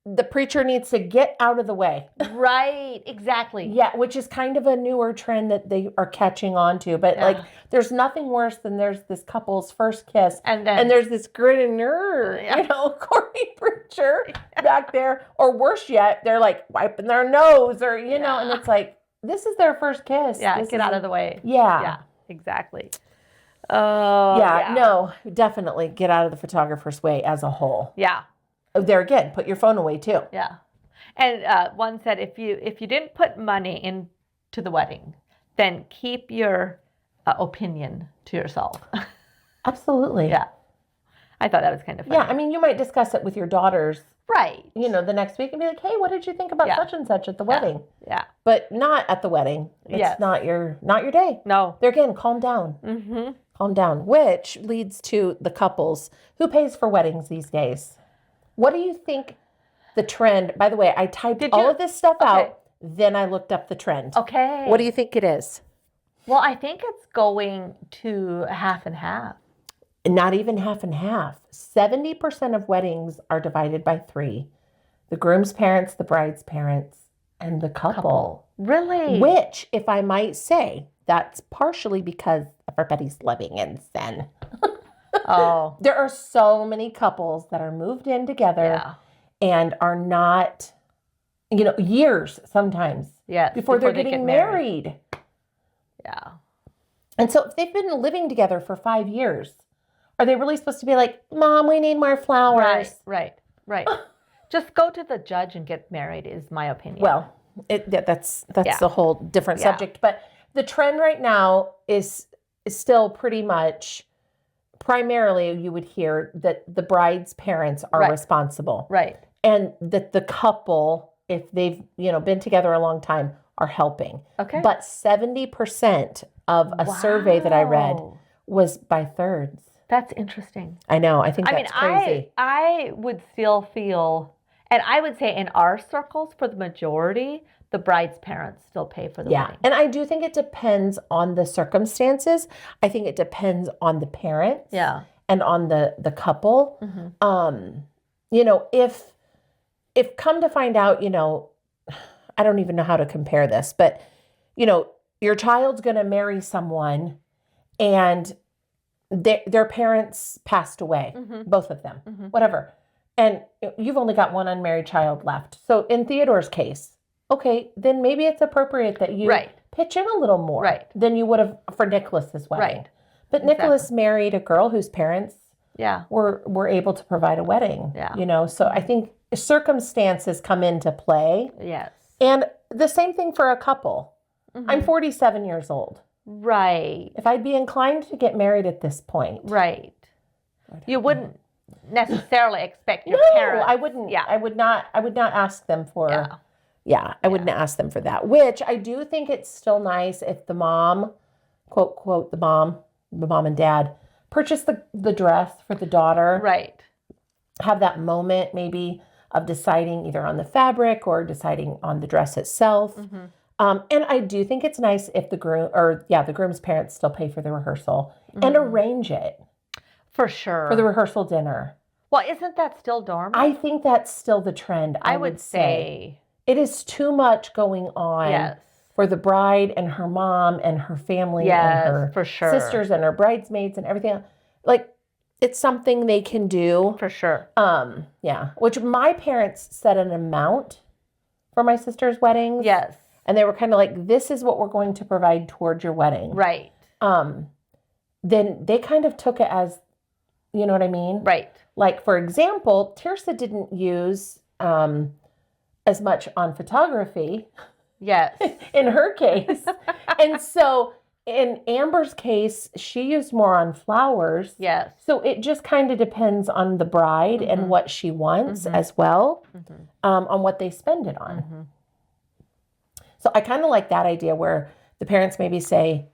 the preacher needs to get out of the way. Right. Exactly. Yeah, which is kind of a newer trend that they are catching on to. But there's nothing worse than there's this couple's first kiss. And there's this grinning, corny preacher back there. Or worse yet, they're like wiping their nose or, and it's like, this is their first kiss. Yeah, get out of the way. Yeah. Yeah, exactly. Oh, no, definitely get out of the photographer's way as a whole. Yeah. There again, put your phone away too. Yeah. And one said if you didn't put money into the wedding, then keep your opinion to yourself. Absolutely. Yeah. I thought that was kind of funny. Yeah, I mean, you might discuss it with your daughters. Right. The next week and be like, hey, what did you think about such and such at the wedding? Yeah. But not at the wedding. It's not your day. No. There again, calm down. Mm-hmm. Calm down. Which leads to the couples. Who pays for weddings these days? What do you think the trend, by the way, I typed all of this stuff out, then I looked up the trend. Okay. What do you think it is? Well, I think it's going to half and half. Not even half and half. 70% of weddings are divided by 3. The groom's parents, the bride's parents, and the couple. Really? Which, if I might say, that's partially because everybody's living in sin. Oh. There are so many couples that are moved in together and are not, years sometimes Yes. before they're they getting get married. Yeah. And so if they've been living together for 5 years, are they really supposed to be like, Mom, we need more flowers? Right. Just go to the judge and get married is my opinion. Well, that's a whole different subject. But the trend right now is still pretty much, primarily you would hear that the bride's parents are responsible. Right. And that the couple, if they've, been together a long time, are helping. Okay. But 70% of a survey that I read was by thirds. That's interesting. I know. I think that's crazy. I would still feel, and I would say in our circles, for the majority, the bride's parents still pay for the wedding. And I do think it depends on the circumstances. I think it depends on the parents. Yeah. And on the couple. If come to find out, I don't even know how to compare this, but, your child's going to marry someone and their parents passed away, both of them, whatever. And you've only got one unmarried child left. So in Theodore's case, okay, then maybe it's appropriate that you pitch in a little more than you would have for Nicholas's wedding. Right. But Nicholas married a girl whose parents Yeah. were able to provide a wedding. Yeah. So I think circumstances come into play. Yes. And the same thing for a couple. I'm 47 years old. Right. If I'd be inclined to get married at this point. Right. You wouldn't necessarily expect your parents. No, I wouldn't. Yeah. I would not ask them for I wouldn't ask them for that. Which I do think it's still nice if the mom, quote the mom and dad, purchase the dress for the daughter. Right. Have that moment maybe of deciding either on the fabric or deciding on the dress itself. And I do think it's nice if the groom's parents still pay for the rehearsal and arrange it. For sure. For the rehearsal dinner. Well, isn't that still dormant? I think that's still the trend. I would say. It is too much going on for the bride and her mom and her family and her for sure. sisters and her bridesmaids and everything. Like, it's something they can do. For sure. Which my parents set an amount for my sister's weddings. Yes. And they were kind of like, this is what we're going to provide towards your wedding. Right. Then they kind of took it as, you know what I mean? Right. Like, for example, Tirsa didn't use as much on photography. Yes. In her case. And so in Amber's case, she used more on flowers. Yes. So it just kind of depends on the bride and what she wants as well, on what they spend it on. So I kind of like that idea where the parents maybe say,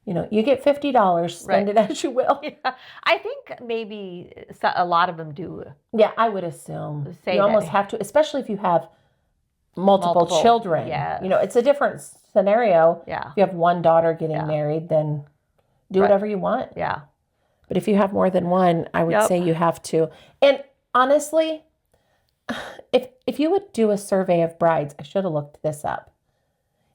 you get $50, spend it as you will. Yeah. I think maybe a lot of them do. Yeah, I would assume. Say you almost have to, especially if you have multiple children. Yeah. It's a different scenario. Yeah. If you have one daughter getting married, then do whatever you want. Yeah. But if you have more than one, I would say you have to. And honestly, if you would do a survey of brides, I should have looked this up.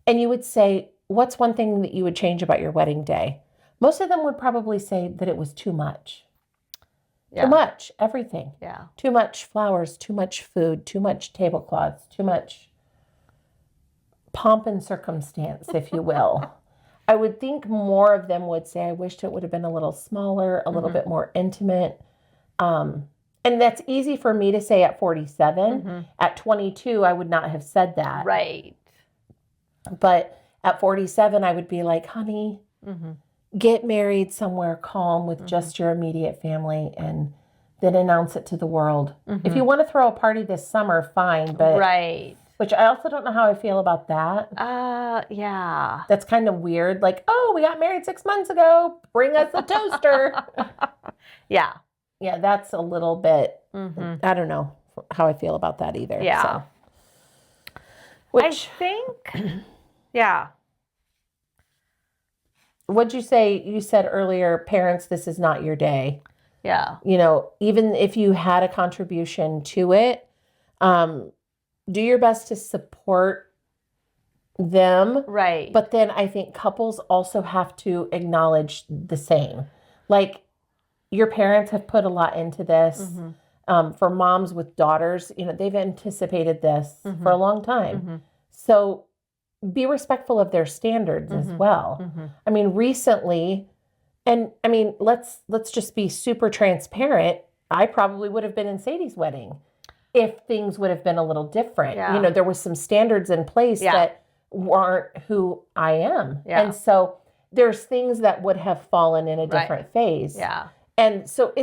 And you would say, what's one thing that you would change about your wedding day? Most of them would probably say that it was too much. Yeah. Too much, everything. Yeah. Too much flowers, too much food, too much tablecloths, too much pomp and circumstance, if you will. I would think more of them would say, I wished it would have been a little smaller, a little bit more intimate. And that's easy for me to say at 47. At 22, I would not have said that. Right. But at 47, I would be like, honey, get married somewhere calm with just your immediate family and then announce it to the world. If you want to throw a party this summer, fine. But which I also don't know how I feel about that. Yeah. That's kind of weird. Like, oh, we got married 6 months ago. Bring us a toaster. Yeah. Yeah, that's a little bit, I don't know how I feel about that either. Yeah. So. Which, I think, yeah. What'd you say? You said earlier, parents, this is not your day. Yeah. Even if you had a contribution to it, do your best to support them. Right. But then I think couples also have to acknowledge the same. Like, your parents have put a lot into this. For moms with daughters, they've anticipated this for a long time. So be respectful of their standards as well. I mean, recently, and I mean, let's just be super transparent. I probably would have been in Sadie's wedding if things would have been a little different. Yeah. There was some standards in place that weren't who I am. Yeah. And so there's things that would have fallen in a different phase. Yeah. And so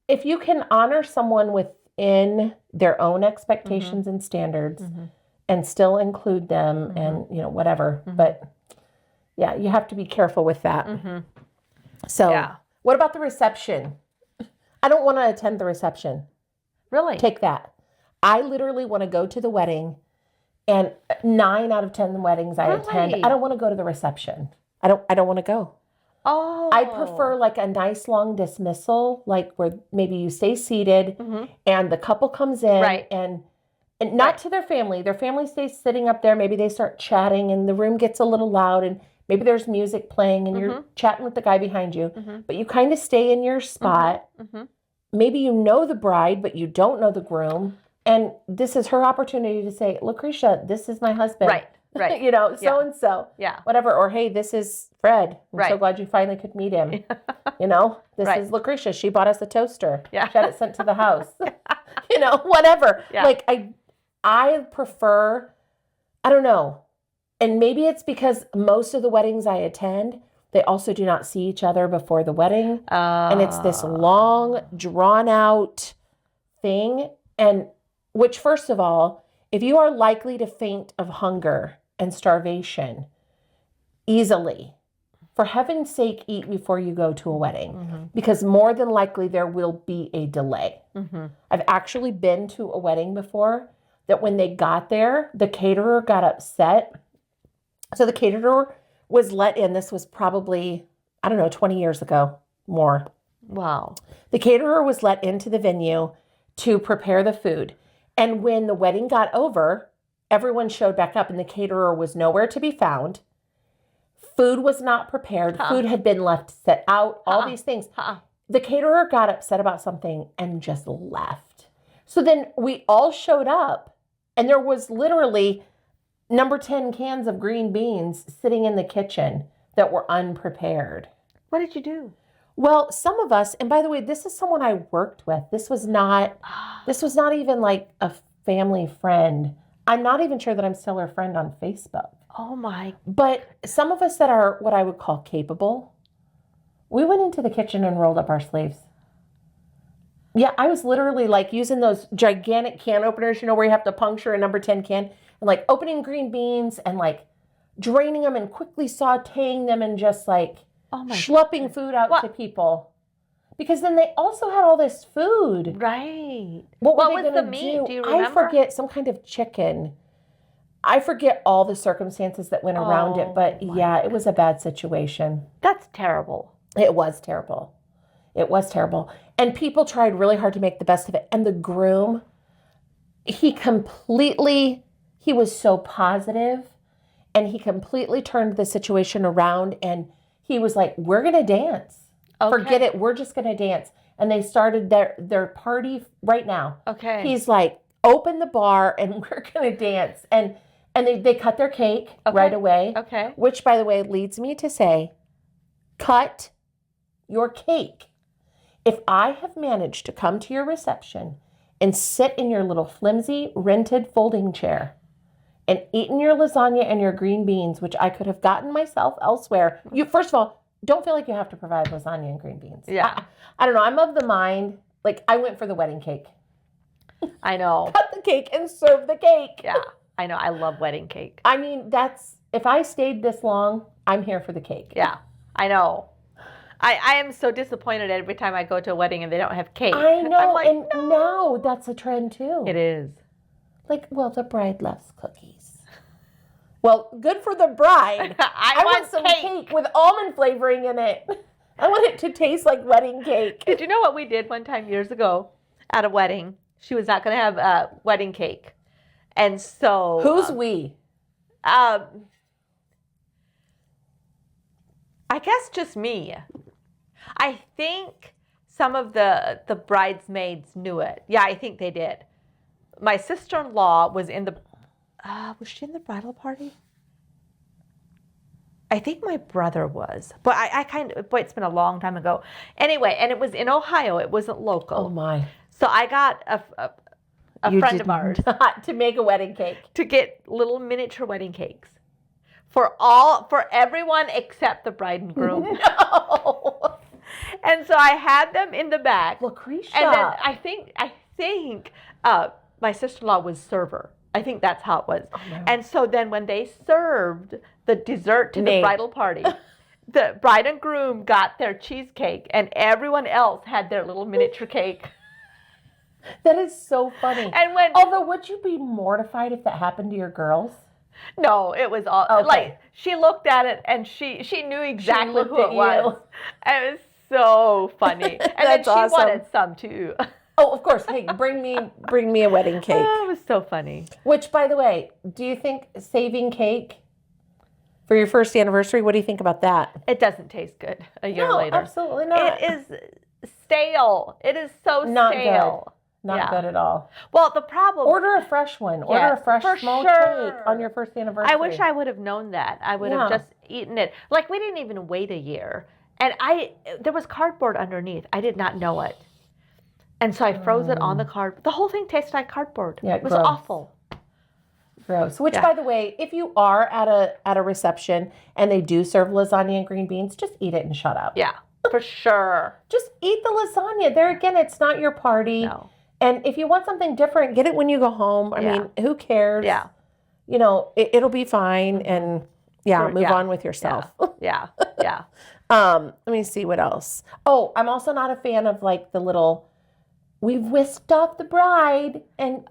if you can honor someone within their own expectations and standards and still include them and, whatever. But yeah, you have to be careful with that. So what about the reception? I don't want to attend the reception. Really? Take that. I literally want to go to the wedding, and 9 out of 10 weddings I attend, I don't want to go to the reception. I don't want to go. Oh. I prefer like a nice long dismissal, like where maybe you stay seated and the couple comes in and not to their family. Their family stays sitting up there. Maybe they start chatting and the room gets a little loud and maybe there's music playing and you're chatting with the guy behind you, but you kind of stay in your spot. Maybe you know the bride, but you don't know the groom. And this is her opportunity to say, Lucretia, this is my husband. Right. So-and-so. Yeah. Whatever. Or, hey, this is Fred. I'm so glad you finally could meet him. This is Lucretia. She bought us a toaster. Yeah. She had it sent to the house. Whatever. Yeah. Like, I prefer, I don't know. And maybe it's because most of the weddings I attend, they also do not see each other before the wedding. And it's this long, drawn out thing. And which, first of all, if you are likely to faint of hunger and starvation easily, for heaven's sake, eat before you go to a wedding, because more than likely there will be a delay. I've actually been to a wedding before that when they got there, the caterer got upset. So the caterer was let in. This was probably, 20 years ago, more. Wow. The caterer was let into the venue to prepare the food. And when the wedding got over, everyone showed back up and the caterer was nowhere to be found. Food was not prepared. Food had been left set out, all these things. The caterer got upset about something and just left. So then we all showed up and there was literally number 10 cans of green beans sitting in the kitchen that were unprepared. What did you do? Well, some of us, and by the way, this is someone I worked with. This was not even like a family friend. I'm not even sure that I'm still her friend on Facebook. Oh my. But some of us that are what I would call capable, we went into the kitchen and rolled up our sleeves. Yeah, I was literally like using those gigantic can openers, where you have to puncture a number 10 can, and like opening green beans and like draining them and quickly sauteing them and just like schlepping food out to people. Because then they also had all this food. Right. What was the meat? Do you remember? I forget, some kind of chicken. I forget all the circumstances that went around it, but yeah, it was a bad situation. That's terrible. It was terrible. It was terrible. And people tried really hard to make the best of it. And the groom, he was so positive, and he completely turned the situation around, and he was like, we're going to dance. Okay. Forget it. We're just going to dance. And they started their party right now. Okay. He's like, open the bar and we're going to dance. And they cut their cake right away. Okay. Which, by the way, leads me to say, cut your cake. If I have managed to come to your reception and sit in your little flimsy rented folding chair and eaten your lasagna and your green beans, which I could have gotten myself elsewhere. You, first of all, don't feel like you have to provide lasagna and green beans. Yeah. I don't know. I'm of the mind, like, I went for the wedding cake. I know. Cut the cake and serve the cake. Yeah, I know. I love wedding cake. I mean, if I stayed this long, I'm here for the cake. Yeah, I know. I am so disappointed every time I go to a wedding and they don't have cake. I know. I'm like, and no. now that's a trend too. It is. Like, well, the bride loves cookies. Well, good for the bride. I want some cake with almond flavoring in it. I want it to taste like wedding cake. Did you know what we did one time years ago at a wedding? She was not going to have wedding cake. And so... Who's we? I guess just me. I think some of the bridesmaids knew it. Yeah, I think they did. My sister-in-law was in the, was she in the bridal party? I think my brother was, but boy, it's been a long time ago. Anyway, and it was in Ohio. It wasn't local. Oh my. So I got a friend of ours to make a wedding cake. to get little miniature wedding cakes for everyone except the bride and groom. No. And so I had them in the back. Lucretia. And then I think my sister-in-law was server. I think that's how it was. Oh, no. And so then when they served the dessert to the bridal party, the bride and groom got their cheesecake and everyone else had their little miniature cake. That is so funny. And when, although, would you be mortified if that happened to your girls? No, it was all like she looked at it and she knew exactly who it was. And it was so funny. And then she wanted some too. Oh, of course. Hey, bring me a wedding cake. Oh, it was so funny. Which, by the way, do you think saving cake for your first anniversary? What do you think about that? It doesn't taste good a year later. Absolutely not. It is stale. It is so not stale. Good. Not good at all. Well, the problem. Order a fresh one. Order a fresh small cake on your first anniversary. I wish I would have known that. I would have just eaten it. Like, we didn't even wait a year. And there was cardboard underneath. I did not know it. And so I froze it on the card. The whole thing tasted like cardboard. Yeah, it was awful. Gross. Which, by the way, if you are at a reception and they do serve lasagna and green beans, just eat it and shut up. Yeah, for sure. Just eat the lasagna. There again, it's not your party. No. And if you want something different, get it when you go home. I mean, who cares? Yeah. You know, it'll be fine. And move on with yourself. Yeah. Let me see what else. Oh, I'm also not a fan of like the little, we've whisked off the bride and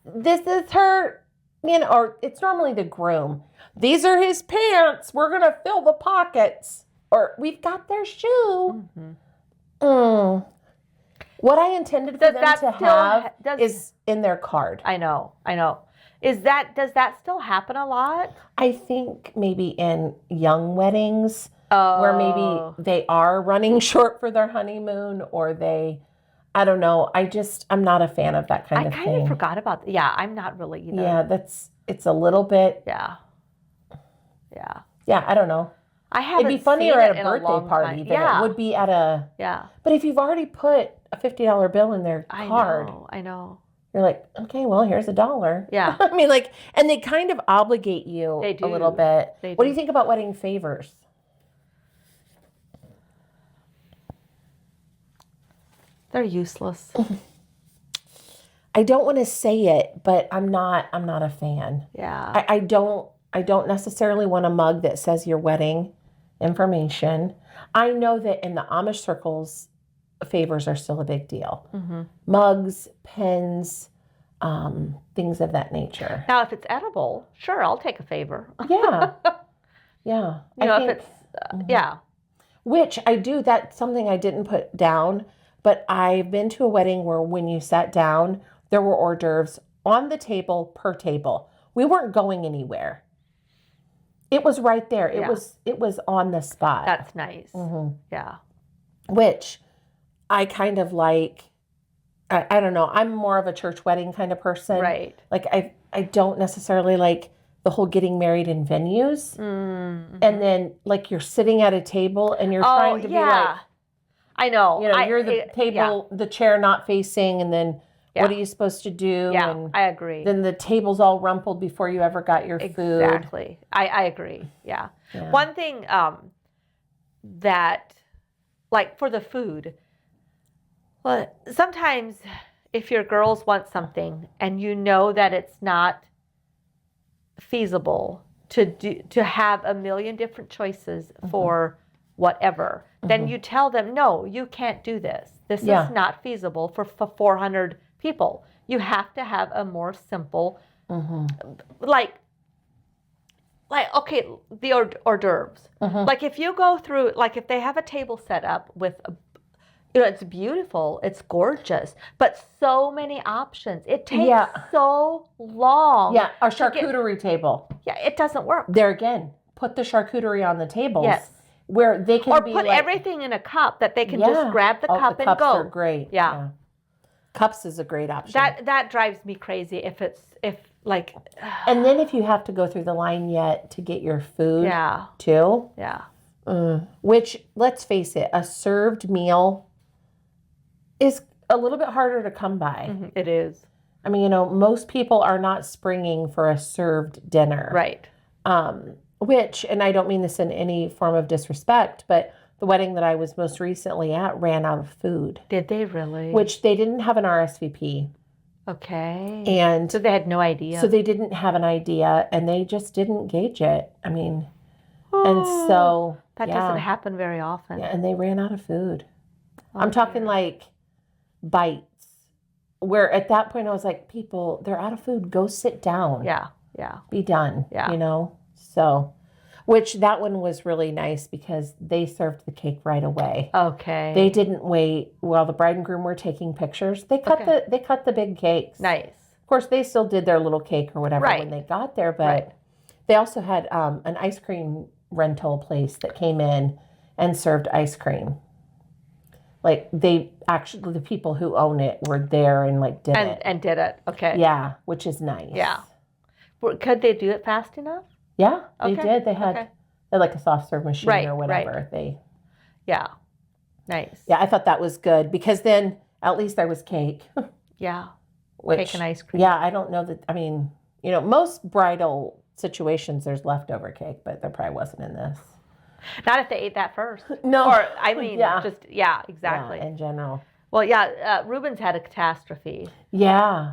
this is her, or it's normally the groom. These are his pants. We're going to fill the pockets. Or we've got their shoe. Mm-hmm. What I intended for them to have is in their card. I know. Does that still happen a lot? I think maybe in young weddings where maybe they are running short for their honeymoon or I don't know. I'm not a fan of that kind of thing. I kind of forgot about that. Yeah, I'm not really either. Yeah, it's a little bit. Yeah, I don't know. I haven't It'd be funnier at a birthday party than it would be at a. Yeah. But if you've already put a $50 bill in their card. I know. You're like, okay, well, here's $1. Yeah. I mean, like, and they kind of obligate you a little bit. What do you think about wedding favors? They're useless. I don't want to say it, but I'm not a fan. Yeah. I don't necessarily want a mug that says your wedding information. I know that in the Amish circles, favors are still a big deal. Mm-hmm. Mugs, pens, things of that nature. Now, if it's edible, sure, I'll take a favor. Yeah. If it's, Which I do, that's something I didn't put down, but I've been to a wedding where when you sat down, there were hors d'oeuvres on the table per table. We weren't going anywhere. It was right there. It was on the spot. That's nice. Mm-hmm. Yeah. Which I kind of like. I don't know. I'm more of a church wedding kind of person. Right. Like I don't necessarily like the whole getting married in venues. Mm-hmm. And then like you're sitting at a table and you're trying to be like. I know. You're the table, the chair not facing, and then what are you supposed to do? Yeah, and I agree. Then the table's all rumpled before you ever got your food. Exactly. I agree. Yeah. One thing that, like for the food, well, sometimes if your girls want something and you know that it's not feasible to have a million different choices for whatever, then you tell them, no, you can't do this. This is not feasible for 400 people. You have to have a more simple, like okay, the hors d'oeuvres. Like if you go through, like if they have a table set up with, it's beautiful, it's gorgeous, but so many options. It takes so long. Yeah, our charcuterie table. Yeah, it doesn't work. There again, put the charcuterie on the tables. Yes. where they can Or be put like, everything in a cup that they can just grab the cup the and cups go. are great. Yeah. Cups is a great option. That drives me crazy if like. And then if you have to go through the line yet to get your food too. Yeah. Which, let's face it, a served meal is a little bit harder to come by. Mm-hmm. It is. I mean, most people are not springing for a served dinner. Right. Which, and I don't mean this in any form of disrespect, but the wedding that I was most recently at ran out of food. Did they really? Which they didn't have an RSVP. Okay. And so they had no idea. So they didn't have an idea, and they just didn't gauge it. I mean, and so that doesn't happen very often. Yeah, and they ran out of food. I'm talking like bites. Where at that point I was like, people, they're out of food. Go sit down. Yeah. Be done. Yeah. So, which that one was really nice because they served the cake right away. Okay. They didn't wait while the bride and groom were taking pictures. They cut the big cakes. Nice. Of course, they still did their little cake or whatever when they got there, but they also had an ice cream rental place that came in and served ice cream. Like the people who own it were there and did it. And did it. Okay. Yeah, which is nice. Yeah. Could they do it fast enough? Yeah, they did. They had like a soft serve machine or whatever. Yeah. Nice. Yeah, I thought that was good because then at least there was cake. Yeah. Cake and ice cream. Yeah, I don't know that. I mean, most bridal situations there's leftover cake, but there probably wasn't in this. Not if they ate that first. No. Or, I mean, exactly. Yeah, in general. Well, Ruben's had a catastrophe. Yeah.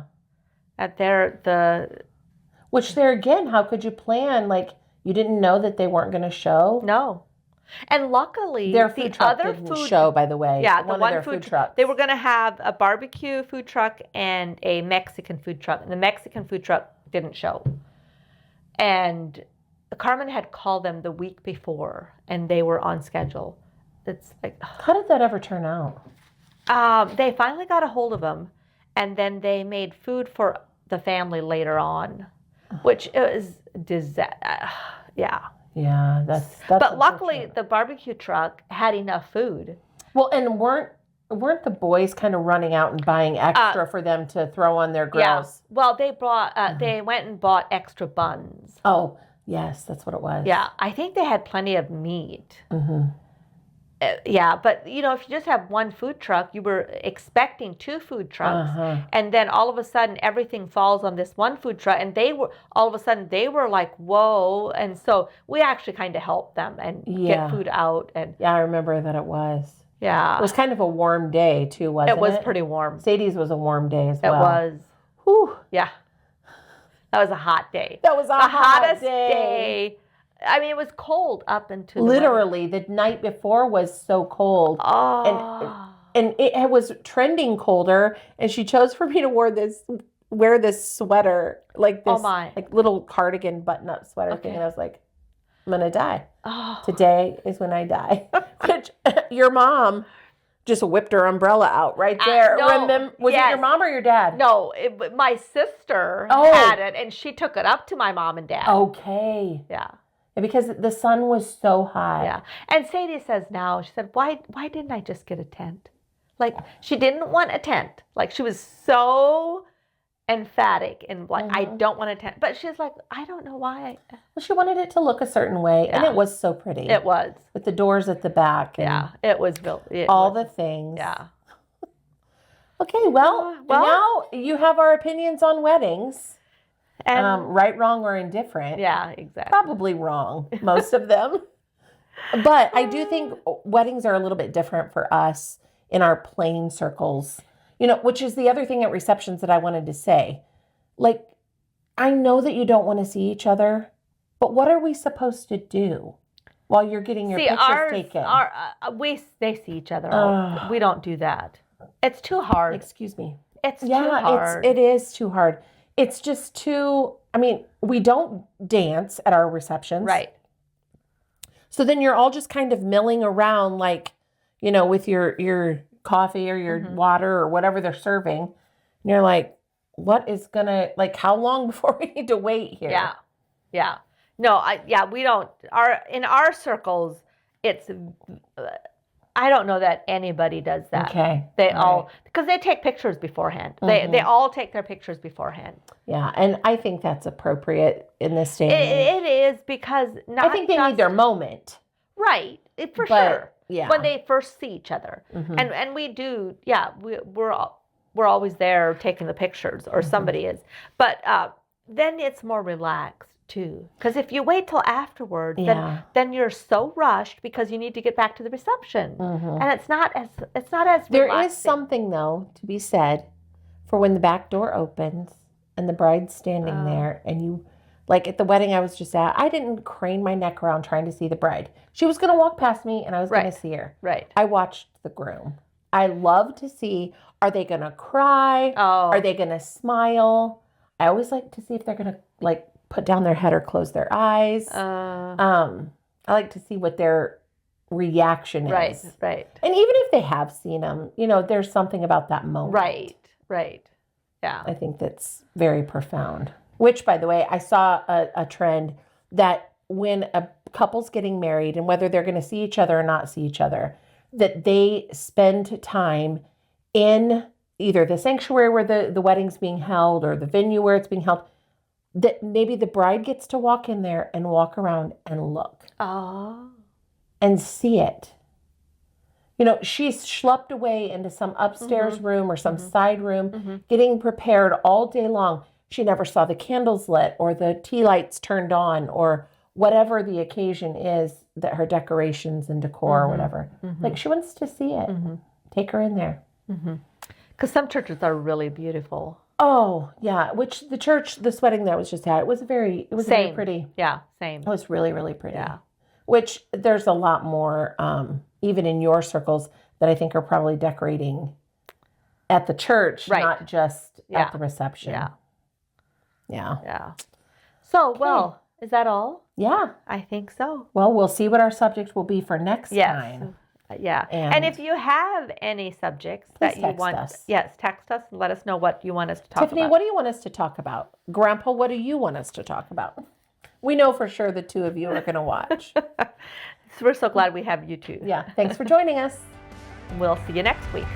Which there again, how could you plan? Like, you didn't know that they weren't going to show? No. And luckily, their food truck didn't show, by the way. Yeah, one of their food trucks. They were going to have a barbecue food truck and a Mexican food truck. And the Mexican food truck didn't show. And Carmen had called them the week before, and they were on schedule. It's like, how did that ever turn out? They finally got a hold of them, and then they made food for the family later on, which is disaster. Yeah. Yeah, that's. But luckily, the barbecue truck had enough food. Well, and weren't the boys kind of running out and buying extra for them to throw on their grills? Yeah. Well, they brought. They went and bought extra buns. Oh, yes, that's what it was. Yeah, I think they had plenty of meat. Mm-hmm. Yeah, but if you just have one food truck, you were expecting two food trucks, and then all of a sudden everything falls on this one food truck, and they were like, whoa, and so we actually kind of helped them and get food out. And I remember that it was. Yeah, it was kind of a warm day too, wasn't it? It was pretty warm. Sadie's was a warm day as well. It was. Whew. Yeah, that was a hot day. That was the hottest day. I mean, it was cold up until literally the night before was so cold. Oh. And it was trending colder. And she chose for me to wear this sweater, like this like little cardigan button-up sweater thing. And I was like, I'm gonna die. Oh. Today is when I die. Which your mom just whipped her umbrella out right there. Was it your mom or your dad? No, my sister had it, and she took it up to my mom and dad. Okay. Yeah. Because the sun was so high. Yeah. And Sadie says now, she said, why didn't I just get a tent? Like, she didn't want a tent. Like, she was so emphatic and like, I don't want a tent. But she's like, I don't know why. Well, she wanted it to look a certain way. And it was so pretty. It was. With the doors at the back. And it was built. The things. Yeah. Okay, well, now you have our opinions on weddings. And right, wrong, or indifferent. Yeah, exactly. Probably wrong, most of them. But I do think weddings are a little bit different for us in our plain circles, which is the other thing at receptions that I wanted to say. Like, I know that you don't want to see each other, but what are we supposed to do while you're getting your pictures taken? They see each other. We don't do that. It's too hard. Excuse me. It's too hard. It is too hard. It's just too, we don't dance at our receptions. Right. So then you're all just kind of milling around like, with your coffee or your water or whatever they're serving. And you're like, what is how long before we need to wait here? Yeah. Yeah. No, we don't. In our circles, it's, I don't know that anybody does that. Okay. They All all, right. because they take pictures beforehand. They all take their pictures beforehand. Yeah, and I think that's appropriate in this day and age. It is because not I think they need their moment. right, for But, sure. yeah. When they first see each other, and we do, yeah, we're always there taking the pictures, or somebody is, but then it's more relaxed too. Because if you wait till afterwards, then you're so rushed because you need to get back to the reception, and it's not as There relaxing. is something, though, to be said for when the back door opens and the bride's standing there, and you, like at the wedding I was just at, I didn't crane my neck around trying to see the bride. She was going to walk past me, and I was going to see her. Right. I watched the groom. I love to see, are they going to cry? Oh. Are they going to smile? I always like to see if they're going to, like, put down their head or close their eyes. I like to see what their reaction is. Right. And even if they have seen them, there's something about that moment. Right. Yeah. I think that's very profound. Which, by the way, I saw a trend that when a couple's getting married, and whether they're going to see each other or not see each other, that they spend time in either the sanctuary where the wedding's being held or the venue where it's being held, that maybe the bride gets to walk in there and walk around and look. Oh. And see it. She's schlepped away into some upstairs room or some side room, getting prepared all day long. She never saw the candles lit or the tea lights turned on or whatever the occasion is, that her decorations and decor or whatever. Like, she wants to see it. Take her in there. Because some churches are really beautiful. Oh, yeah. Which this wedding that was just at, it was very pretty. Yeah, same. It was really, really pretty. Yeah. Which there's a lot more, even in your circles, that I think are probably decorating at the church, not just at the reception. Yeah. So, well, is that all? Yeah. I think so. Well, we'll see what our subject will be for next time. Yeah. And if you have any subjects that you want, text us and let us know what you want us to talk about. Tiffany, what do you want us to talk about? Grandpa, what do you want us to talk about? We know for sure the two of you are going to watch. So we're so glad we have you two. Yeah. Thanks for joining us. We'll see you next week.